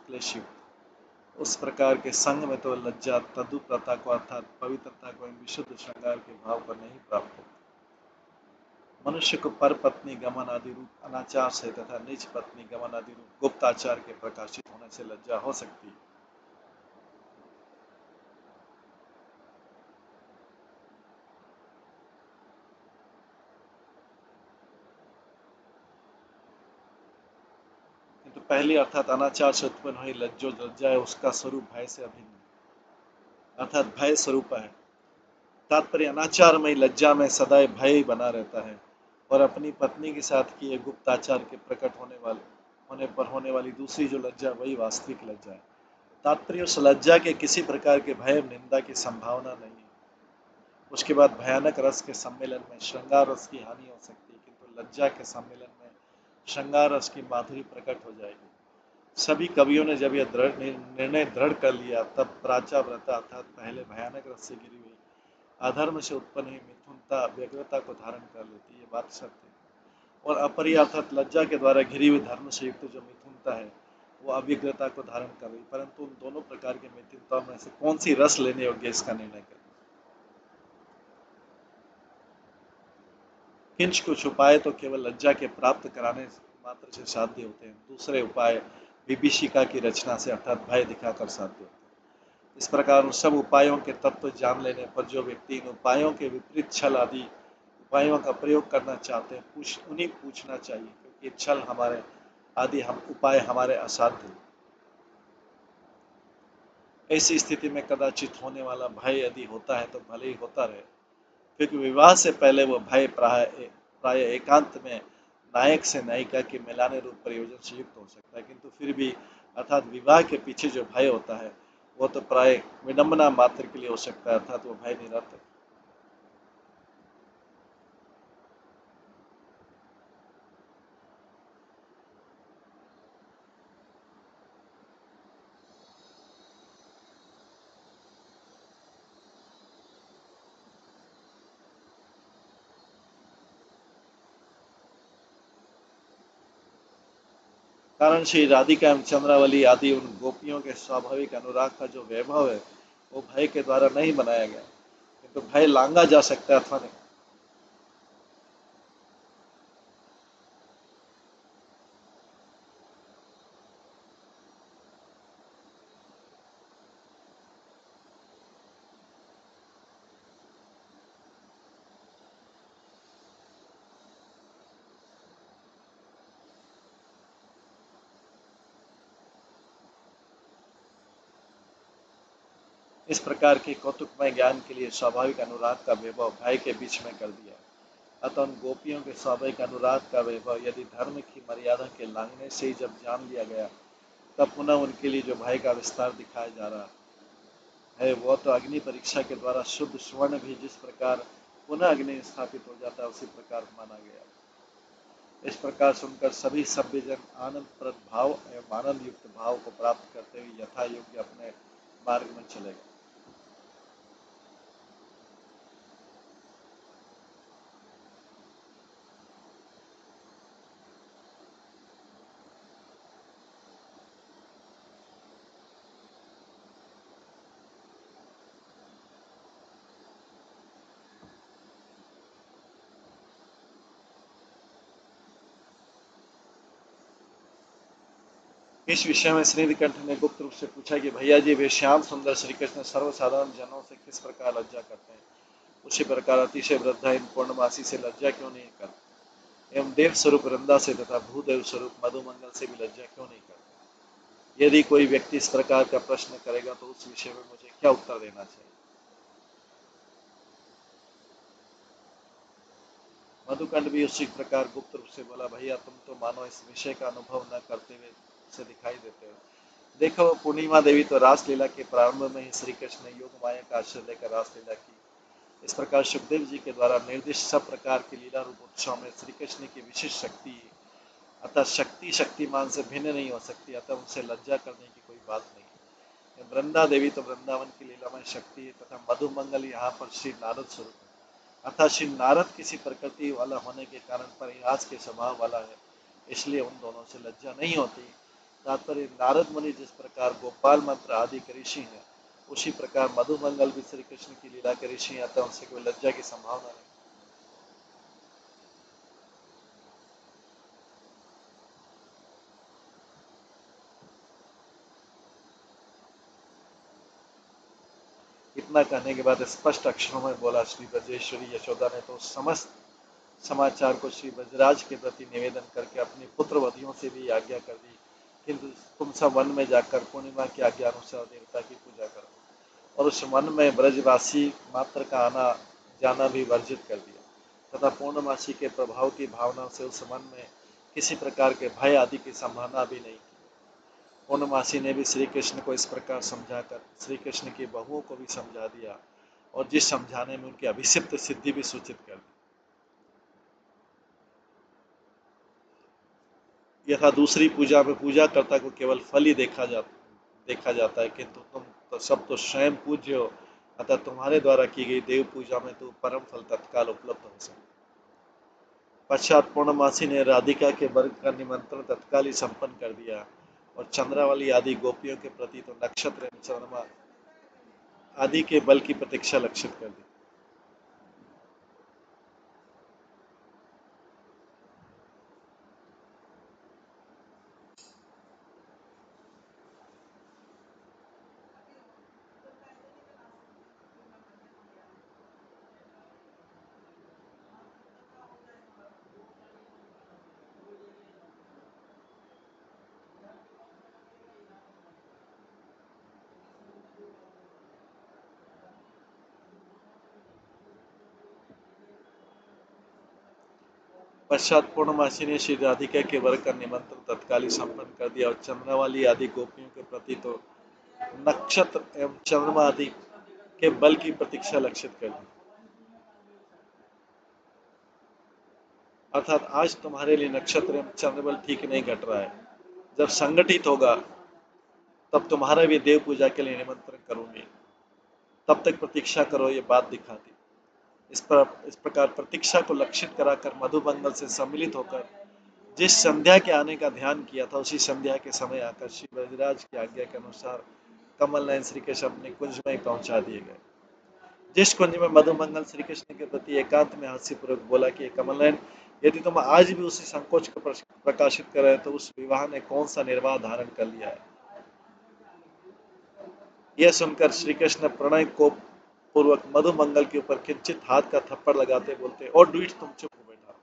क्लेश युक्त। उस प्रकार के संग में तो लज्जा तदुप्रता को अर्थात पवित्रता को विशुद्ध श्रृंगार के भाव पर नहीं प्राप्त होती। मनुष्य को पर पत्नी गमन आदि रूप अनाचार से तथा निज पत्नी गमन आदि रूप गुप्ताचार के प्रकाशित होने से लज्जा हो सकती है। किंतु पहली अर्थात अनाचार से उत्पन्न हुई लज्जा है उसका स्वरूप भय से अभिन्न अर्थात भय स्वरूप है। तात्पर्य अनाचार में लज्जा में सदैव भय बना रहता है, और अपनी पत्नी के साथ किए गुप्ताचार के प्रकट होने पर होने वाली दूसरी जो लज्जा वही वास्तविक लज्जा है। तात्पर्य उस लज्जा के किसी प्रकार के भय निंदा की संभावना नहीं है। उसके बाद भयानक रस के सम्मेलन में श्रृंगार रस की हानि हो सकती है, किंतु लज्जा के सम्मेलन में श्रृंगार रस की माधुरी प्रकट हो जाएगी। सभी कवियों ने जब यह निर्णय दृढ़ कर लिया तब प्राचा व्रता अर्थात पहले भयानक रस से गिरी हुई अधर्म से उत्पन्न हुई मिथुनता व्यग्रता को धारण कर लेती है। ये बात सत्य है। और अपरिय अर्थात लज्जा के द्वारा घिरी हुई धर्म से युक्त जो मिथुनता है वो अव्यग्रता को धारण कर रही, परंतु उन दोनों प्रकार की मिथुनता में से कौन सी रस लेने योग्य इसका निर्णय करें। किंच कुछ उपाय तो केवल लज्जा के प्राप्त कराने मात्र से साध्य होते हैं, दूसरे उपाय विभीषिका की रचना से अर्थात भय दिखाकर साध्य होते हैं। इस प्रकार उन सब उपायों के तत्व जान लेने पर जो व्यक्ति इन उपायों के विपरीत छल आदि उपायों का प्रयोग करना चाहते हैं उन्हें पूछना चाहिए, क्योंकि छल हमारे आदि हम उपाय हमारे असाध्य हैं। ऐसी स्थिति में कदाचित होने वाला भय यदि होता है तो भले ही होता रहे, क्योंकि विवाह से पहले वह भय प्राय एकांत में नायक से नायिका के मिलाने रूप प्रयोजन से युक्त हो सकता है, किंतु फिर भी अर्थात विवाह के पीछे जो भय होता है वो तो प्राय विडंबना मात्र के लिए हो सकता है, अर्थात वो भय निरर्थक। कारण श्री राधिका एवं चंद्रावली आदि उन गोपियों के स्वाभाविक अनुराग का जो वैभव है वो भय के द्वारा नहीं बनाया गया, किंतु भय लांगा जा सकता है अथवा नहीं। इस प्रकार के कौतुकमय ज्ञान के लिए स्वाभाविक अनुराग का वैभव भय के बीच में कर दिया। अतः उन गोपियों के स्वाभाविक अनुराग का वैभव यदि धर्म की मर्यादा के लांघने से ही जब जान लिया गया, तब पुनः उनके लिए जो भय का विस्तार दिखाया जा रहा है वह तो अग्नि परीक्षा के द्वारा शुद्ध स्वर्ण भी जिस प्रकार पुनः अग्नि स्थापित हो जाता है उसी प्रकार माना गया। इस प्रकार सुनकर सभी सभ्यजन आनंद प्रद भाव एवं आनंद युक्त भाव को प्राप्त करते हुए यथा योग्य अपने मार्ग में चले गए। इस विषय में श्रीनिकंठ ने गुप्त रूप से पूछा कि भैया जी, वे श्याम सुंदर श्री कृष्ण सर्वसाधारण जनों से किस प्रकार लज्जा करते हैं, उसी प्रकार अतिशय वृद्धा इन पूर्णमासी से लज्जा क्यों नहीं करते, एवं देव स्वरूप वृंदा से तथा भूदेव स्वरूप मधुमंगल से भी लज्जा क्यों नहीं करते। यदि कोई व्यक्ति इस प्रकार का प्रश्न करेगा तो उस विषय में मुझे क्या उत्तर देना चाहिए। मधुकंठ भी उसी प्रकार गुप्त रूप से बोला, भैया तुम तो मानो इस विषय का अनुभव न करते हुए से दिखाई देते हो। देखो, पूर्णिमा देवी तो रासलीला के प्रारंभ में ही श्री कृष्ण ने योग माया का आश्रय लेकर रासलीला की। इस प्रकार सुखदेव जी के द्वारा निर्दिष्ट सब प्रकार के लीला रूप उत्सव में श्री कृष्ण की विशिष्ट शक्ति, अतः शक्ति शक्तिमान से भिन्न नहीं हो सकती, अतः उनसे लज्जा करने की कोई बात नहीं। वृंदा देवी तो वृंदावन की लीलामय शक्ति है तथा मधुमंगल यहाँ पर श्री नारद स्वरूप है, अतः श्री नारद किसी प्रकृति वाला होने के कारण परिहास के स्वभाव वाला है, इसलिए उन दोनों से लज्जा नहीं होती। तात्पर्य, नारद मुनि जिस प्रकार गोपाल मंत्र आदि के ऋषि हैं, उसी प्रकार मधुमंगल भी श्री कृष्ण की लीला के ऋषि हैं, अतः उनसे कोई लज्जा की संभावना नहीं। इतना कहने के बाद स्पष्ट अक्षरों में बोला श्री ब्रजेश्वरी यशोदा ने तो समस्त समाचार को श्री ब्रजराज के प्रति निवेदन करके अपनी पुत्रवधियों से भी आज्ञा कर दी, किंतु तुम सब वन में जाकर पूर्णिमा की आज्ञा अनुसार देवता की पूजा करो, और उस मन में ब्रजवासी मात्र का आना जाना भी वर्जित कर दिया तथा पूर्णमासी के प्रभाव की भावना से उस मन में किसी प्रकार के भय आदि की संभावना भी नहीं की। पूर्णमासी ने भी श्री कृष्ण को इस प्रकार समझाकर श्री कृष्ण की बहुओं को भी समझा दिया, और जिस समझाने में उनकी अभिषिप्त सिद्धि भी सूचित कर दी। यथा दूसरी पूजा में पूजा कर्ता को केवल फल ही देखा जाता है, किंतु तुम तो सब तो स्वयं पूज्य हो, अतः तुम्हारे द्वारा की गई देव पूजा में तो परम फल तत्काल उपलब्ध हो सकता। पश्चात पूर्णमासी ने राधिका के वर्ग का निमंत्रण तत्काल ही संपन्न कर दिया, और चंद्रावली आदि गोपियों के प्रति तो नक्षत्र एवं चंद्रमा आदि के बल की प्रतीक्षा लक्षित कर दी। पश्चात पूर्णमासी ने श्री राधिका के वर्ग का निमंत्रण तत्काल ही संपन्न कर दिया, और चंद्रावली आदि गोपियों के प्रति तो नक्षत्र एवं चंद्रमा आदि के बल की प्रतीक्षा लक्षित कर दी। अर्थात आज तुम्हारे लिए नक्षत्र एवं चंद्रबल ठीक नहीं घट रहा है, जब संगठित होगा तब तुम्हारा भी देव पूजा के लिए निमंत्रण करूंगी, तब तक प्रतीक्षा करो, ये बात दिखाती। इस प्रकार प्रतीक्षा को लक्षित कराकर मधुमंगल से सम्मिलित होकर जिस संध्या के आने का ध्यान किया था उसी संध्या के समय आकर श्री ब्रजराज की आज्ञा के अनुसार कमल नयन श्री कृष्ण अपने कुंज में पहुंचा दिए गए। जिस कुंज में मधुमंगल श्री कृष्ण के प्रति एकांत में हास्यपूर्वक बोला कि कमल नयन, यदि तुम आज भी उसी संकोच को प्रकाशित कर रहे तो उस विवाह ने कौन सा निर्वाह धारण कर लिया है। यह सुनकर श्री कृष्ण प्रणय को पूर्वक मधुमंगल के ऊपर किंचित हाथ का थप्पड़ लगाते बोलते, और डूइट तुम चुप हो बैठा।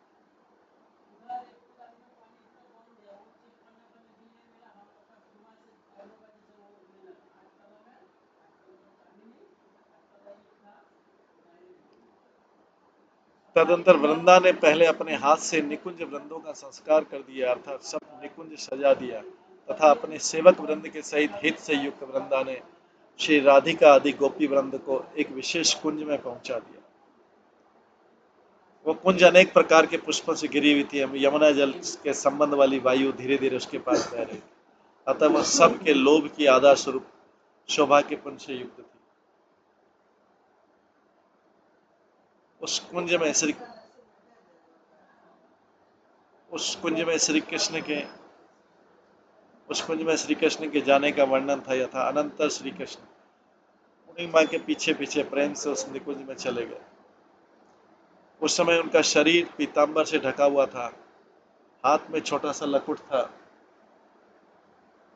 तदंतर वृंदा ने पहले अपने हाथ से निकुंज वृंदों का संस्कार कर दिया, अर्थात सब निकुंज सजा दिया, तथा अपने सेवक वृंद के सहित हित से युक्त वृंदा ने श्री राधिका आदि गोपी वृंद को एक विशेष कुंज में पहुंचा दिया। वो कुंज अनेक प्रकार के पुष्पों से घिरी हुई थी। यमुना जल के संबंध वाली वायु धीरे धीरे उसके पास बह रही थी, अतः वह सबके लोभ की आधार स्वरूप शोभा के पुंज से युक्त थी। उस कुंज में श्री उस कुंज में श्री कृष्ण के उस कुंज में श्री कृष्ण के जाने का वर्णन था। यथा अनंतर श्री कृष्ण पूर्णिमा के पीछे पीछे प्रेम से उस निकुंज में चले गए। उस समय उनका शरीर पीतांबर से ढका हुआ था, हाथ में छोटा सा लकुट था।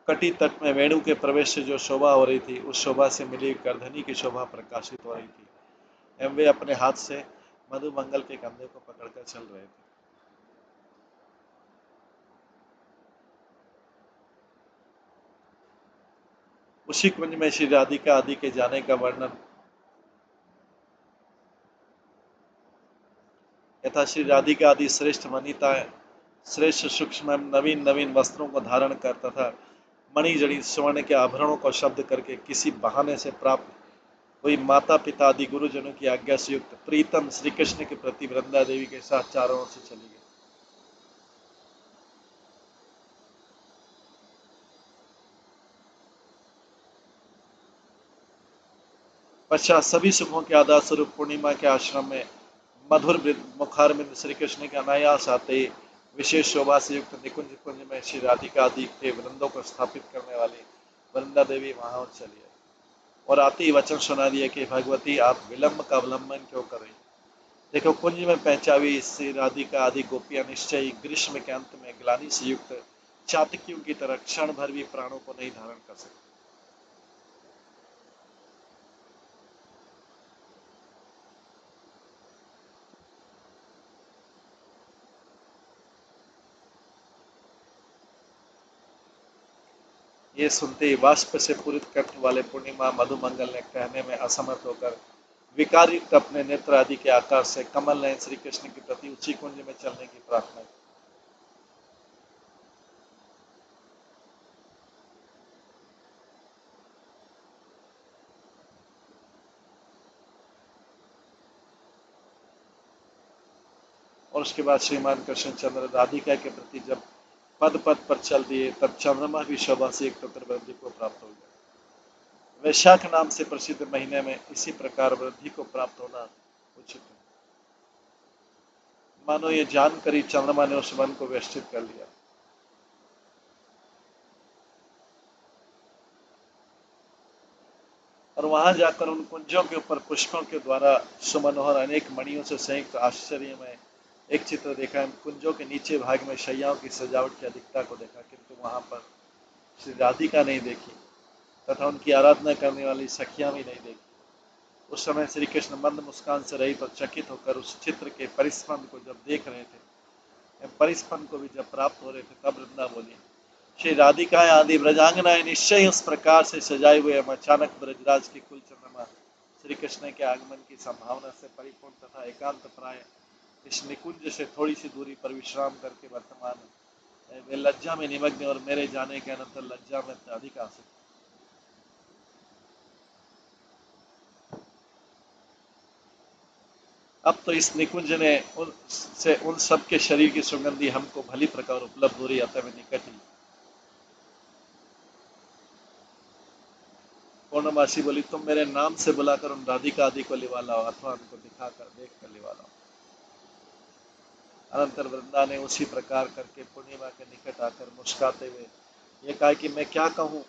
कटी तट में वेणु के प्रवेश से जो शोभा हो रही थी, उस शोभा से मिली गर्दनी की शोभा प्रकाशित हो रही थी, एवं वे अपने हाथ से मधुमंगल के कंधे को पकड़कर चल रहे थे। उसी कुंज में श्री राधिका आदि के जाने का वर्णन यथा श्री राधिका आदि श्रेष्ठ वनिताएं श्रेष्ठ सूक्ष्म नवीन नवीन वस्त्रों को धारण कर तथा मणिजड़ित स्वर्ण के आभरणों को शब्द करके किसी बहाने से प्राप्त हुई माता पिता आदि गुरुजनों की आज्ञा से युक्त प्रीतम श्री कृष्ण के प्रति वृंदा देवी के साथ चारों ओर से चली गई। पश्चात सभी सुखों के आधार स्वरूप पूर्णिमा के आश्रम में मधुर मुखारबिंद श्री कृष्ण के अनायास आते ही विशेष शोभा से युक्त निकुंज कुंज में श्री राधिका आदि के वृंदों को स्थापित करने वाली वृंदा देवी वहां चली आई और आते ही वचन सुना दिया कि भगवती, आप विलंब का अवलंबन क्यों कर रही। देखो, कुंज में पहचावी श्री राधिका आदि गोपियां निश्चय ही ग्रीष्म के अंत में ग्लानि से युक्त चातकियों की तरह क्षण भर भी प्राणों को नहीं धारण कर सकती। ये सुनते ही वाष्प से पूरित कंठ वाले पूर्णिमा मधुमंगल ने कहने में असमर्थ होकर विकारयुक्त अपने नेत्र आदि के आकार से कमल नयन श्री कृष्ण के प्रति उसी कुंज में चलने की प्रार्थना की। और उसके बाद श्रीमान कृष्णचंद्र राधिका के प्रति जब पद पद पर चल दिए, तब चंद्रमा की शोभा से एक टुकड़ वृद्धि को प्राप्त हो गया। वैशाख नाम से प्रसिद्ध महीने में इसी प्रकार वृद्धि को प्राप्त होना उचित है। मानो ये जानकर ही चंद्रमा ने उस वन को व्यवस्थित कर लिया और वहां जाकर उन कुंजों के ऊपर पुष्पों के द्वारा सुमनोहर अनेक मणियों से संयुक्त आश्चर्य में एक चित्र देखा। कुंजों के नीचे भाग में शैयाओं की सजावट की अधिकता को देखा, किंतु वहां पर श्री राधिका नहीं देखी तथा उनकी आराधना करने वाली सखियां भी नहीं देखी। उस समय श्री कृष्ण मंद मुस्कान से रहित और चकित होकर उस चित्र के परिस्पंद को जब देख रहे थे, परिस्पंद को भी जब प्राप्त हो रहे थे, तब वृंदा बोली, श्री राधिका आदि ब्रजांगनाएं निश्चय उस प्रकार से सजाए हुए हम अचानक ब्रजराज की कुल चंद्रमा श्री कृष्ण के आगमन की संभावना से परिपूर्ण तथा एकांत प्राय इस निकुंज से थोड़ी सी दूरी पर विश्राम करके वर्तमान वे लज्जा में निमग्न और मेरे जाने के अनंतर लज्जा में अधिक आसक्त। अब तो इस निकुंज ने उन सबके शरीर की सुगंधी हमको भली प्रकार उपलब्ध हो रही, अतः में निकट ही। पूर्णमासी बोली, तुम मेरे नाम से बुलाकर उन राधिका आदि को लिवा लाओ अथवा उनको दिखाकर देख कर लिवा लाओ। अनंतर वृंदा ने उसी प्रकार करके पूर्णिमा के निकट आकर मुस्कुराते हुए ये कहा कि मैं क्या कहूँ,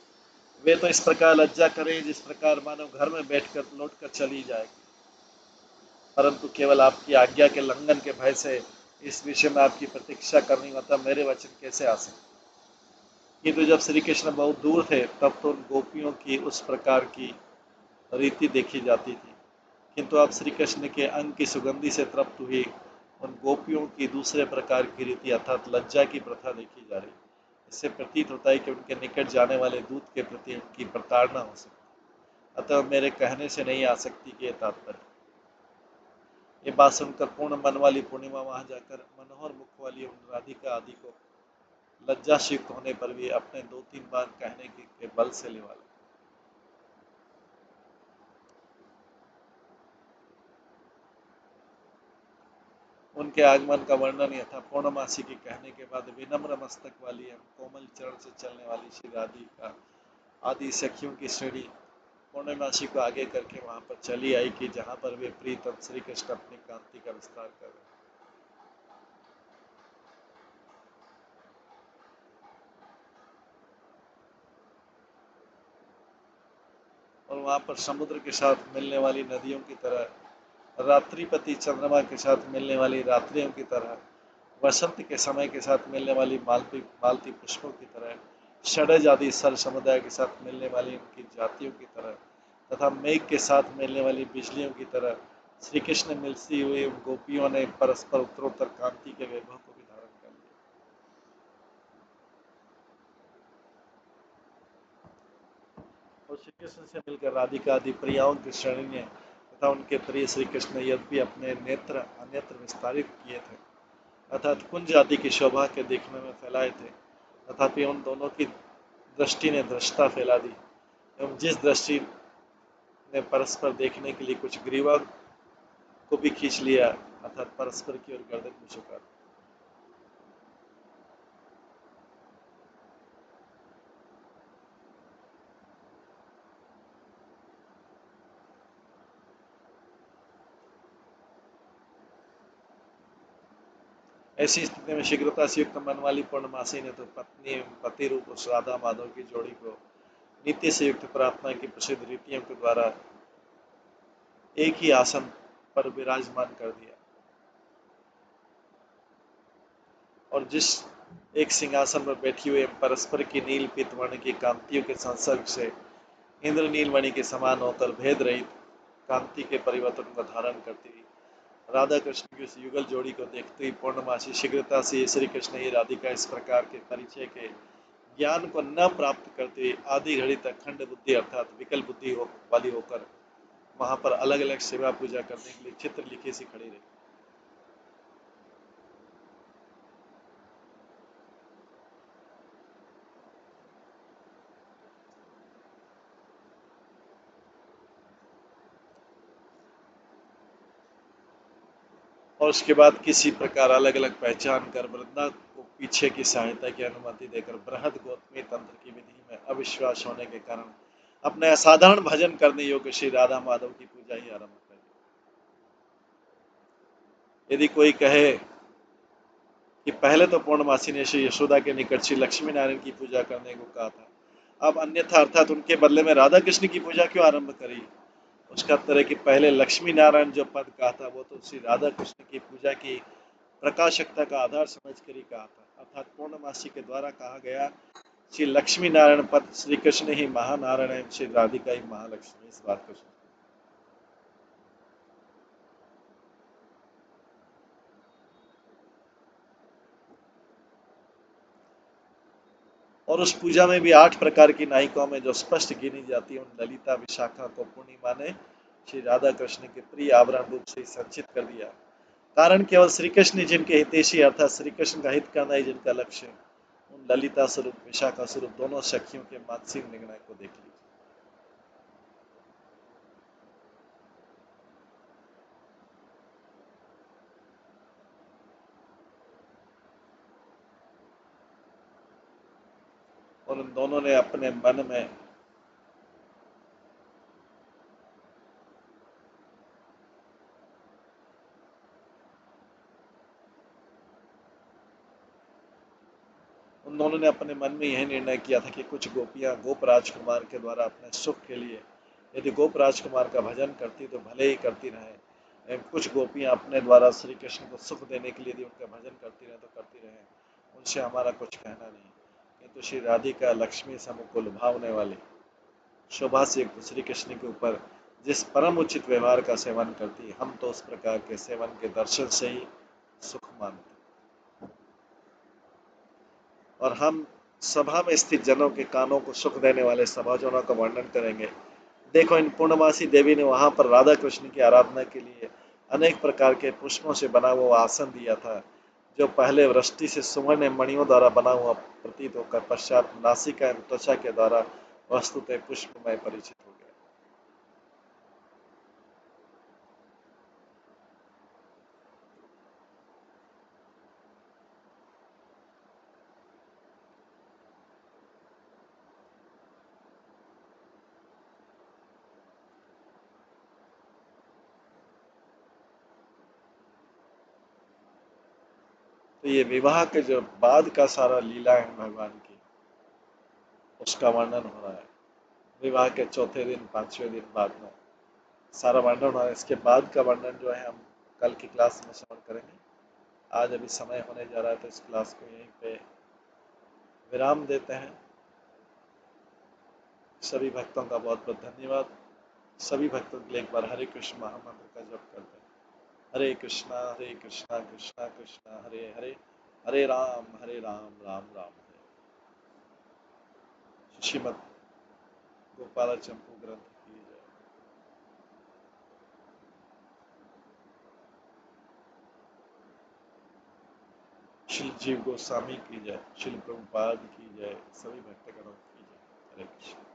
वे तो इस प्रकार लज्जा करें जिस प्रकार मानो घर में बैठकर लौट कर चली जाए, परंतु केवल आपकी आज्ञा के लंघन के भय से इस विषय में आपकी प्रतीक्षा करनी, मतलब मेरे वचन कैसे आ सकते। किंतु जब श्री कृष्ण बहुत दूर थे तब तो उन गोपियों की उस प्रकार की रीति देखी जाती थी, किंतु अब श्री कृष्ण के अंग की सुगंधि से तृप्त हुई उन गोपियों की दूसरे प्रकार की रीति अर्थात लज्जा की प्रथा देखी जा रही। इससे प्रतीत होता है कि उनके निकट जाने वाले दूत के प्रति उनकी प्रताड़ना हो सकती, अतः मेरे कहने से नहीं आ सकती कि यह तात्पर्य। ये बात सुनकर पूर्ण मन वाली पूर्णिमा वहां जाकर मनोहर मुख वाली उन राधिका आदि को लज्जायुक्त होने पर भी अपने 2-3 बार कहने के बल से लेवा ली। उनके आगमन का वर्णन यथा पूर्णमासी के कहने के बाद विनम्र मस्तक वाली एवं कोमल चरण से चलने वाली श्री राधिका आदि सखियों की श्रेणी पूर्णमासी को आगे करके वहां पर चली आई कि जहां पर वे प्रीतम श्री कृष्ण अपनी कांति का विस्तार कर रहे। और वहां पर समुद्र के साथ मिलने वाली नदियों की तरह, रात्रिपति चंद्रमा के साथ मिलने वाली रात्रियों की तरह, वसंत के समय के साथ मिलने वाली मालती मालती पुष्पों की तरह, षडज आदि सर समुदाय के साथ मिलने वाली उनकी जातियों की तरह तथा मेघ के साथ मिलने वाली बिजलियों की तरह श्री कृष्ण मिलती हुई उन गोपियों ने परस्पर उत्तरोत्तर कांति के वैभव को भी धारण कर लिया। और श्री कृष्ण से मिलकर राधिका आदि प्रियाओं की श्रेणी ने तथा उनके प्रिय श्री कृष्ण यद्यपि अपने नेत्र अन्यत्र विस्तारित किए थे अर्थात कुंज आदि की शोभा के देखने में फैलाए थे, तथापि उन दोनों की दृष्टि ने दृष्टता फैला दी एवं जिस दृष्टि ने परस्पर देखने के लिए कुछ ग्रीवा को भी खींच लिया अर्थात परस्पर की ओर गर्दन को झुका। ऐसी स्थिति में शीघ्रता से युक्त मन वाली पूर्णमासी ने तो पत्नी एवं पति रूप उस राधा माधव की जोड़ी को नीति से युक्त प्रार्थना की प्रसिद्ध रीतियों के द्वारा एक ही आसन पर विराजमान कर दिया और जिस एक सिंहासन पर बैठी हुई परस्पर की नील पीतवर्ण की कांतियों के संसर्ग से इंद्र नीलमणि के समान होकर भेद रहित कांति के परिवर्तन को धारण करती हुई राधा कृष्ण की उस युगल जोड़ी को देखते ही पूर्णमासी शीघ्रता से श्री कृष्ण ही राधिका इस प्रकार के परिचय के ज्ञान को न प्राप्त करते हुए आधी घड़ी तक खंड बुद्धि अर्थात विकल बुद्धि वाली होकर वहां पर अलग अलग सेवा पूजा करने के लिए चित्र लिखे सी खड़ी रही। और उसके बाद किसी प्रकार अलग अलग पहचान कर वृंदा को पीछे की सहायता की अनुमति देकर बृहद गौतमी तंत्र की विधि में अविश्वास होने के कारण अपने असाधारण भजन करने योग्य श्री राधा माधव की पूजा ही आरंभ कर दी। यदि कोई कहे कि पहले तो पूर्णमासी ने श्री यशोदा के निकट श्री लक्ष्मी नारायण की पूजा करने को कहा था, अब अन्यथा अर्थात उनके बदले में राधा कृष्ण की पूजा क्यों आरंभ करी। उसका उत्तर है कि पहले लक्ष्मी नारायण जो पद कहा था वो तो श्री राधा कृष्ण की पूजा की प्रकाशकता का आधार समझकर ही कहा था, अर्थात पूर्णमासी के द्वारा कहा गया श्री लक्ष्मी नारायण पद श्री कृष्ण ही महानारायण है, श्री राधिका ही महालक्ष्मी। इस बात को और उस पूजा में भी 8 प्रकार की नायिकाओं में जो स्पष्ट गिनी जाती है उन ललिता विशाखा को पूर्णिमा ने श्री राधा कृष्ण के प्रिय आवरण रूप से संचित कर दिया। कारण केवल श्री कृष्ण जिनके हितेशी अर्थात श्री कृष्ण का हित करना ही जिनका लक्ष्य है, उन ललिता स्वरूप विशाखा स्वरूप दोनों सखियों के मानसिक निर्णय को देख लीजिए। और उन दोनों ने अपने मन में उन्होंने अपने मन में यह निर्णय किया था कि कुछ गोपियां गोप राजकुमार के द्वारा अपने सुख के लिए यदि गोप राजकुमार का भजन करती तो भले ही करती रहे, एवं कुछ गोपियां अपने द्वारा श्री कृष्ण को सुख देने के लिए यदि उनका भजन करती रहे तो करती रहे, उनसे हमारा कुछ कहना नहीं। किंतु श्री राधिका लक्ष्मी समुख को लुभावने वाली शोभा से युक्त श्री कृष्ण के ऊपर जिस परम उचित व्यवहार का सेवन करती, हम तो उस प्रकार के सेवन के दर्शन से ही सुख मानते। और हम सभा में स्थित जनों के कानों को सुख देने वाले सभाजनों का वर्णन करेंगे। देखो, इन पूर्णमासी देवी ने वहां पर राधा कृष्ण की आराधना के लिए अनेक प्रकार के पुष्पों से बना हुआ आसन दिया था, जो पहले वृष्टि से सुवर्ण मणियों द्वारा बना हुआ प्रतीत होकर पश्चात नासिका एवं त्वचा के द्वारा वस्तुतः पुष्पमय परिचित हो गया। तो ये विवाह के जो बाद का सारा लीला है भगवान की, उसका वर्णन हो रहा है। विवाह के चौथे दिन, पांचवें दिन बाद में सारा वर्णन हो रहा है। इसके बाद का वर्णन जो है हम कल की क्लास में श्रवण करेंगे। आज अभी समय होने जा रहा है तो इस क्लास को यहीं पे विराम देते हैं। सभी भक्तों का बहुत बहुत धन्यवाद। सभी भक्तों के लिए एक बार हरे कृष्ण महामंत्र का जप करते हैं। हरे कृष्णा कृष्णा कृष्णा हरे हरे, हरे राम राम राम हरे। श्रीमद गोपाल चंपू ग्रंथ की जय। श्री जीव गोस्वामी की जय। श्री प्रभुपाद की जय। सभी भक्तगणों की जय। हरे कृष्ण।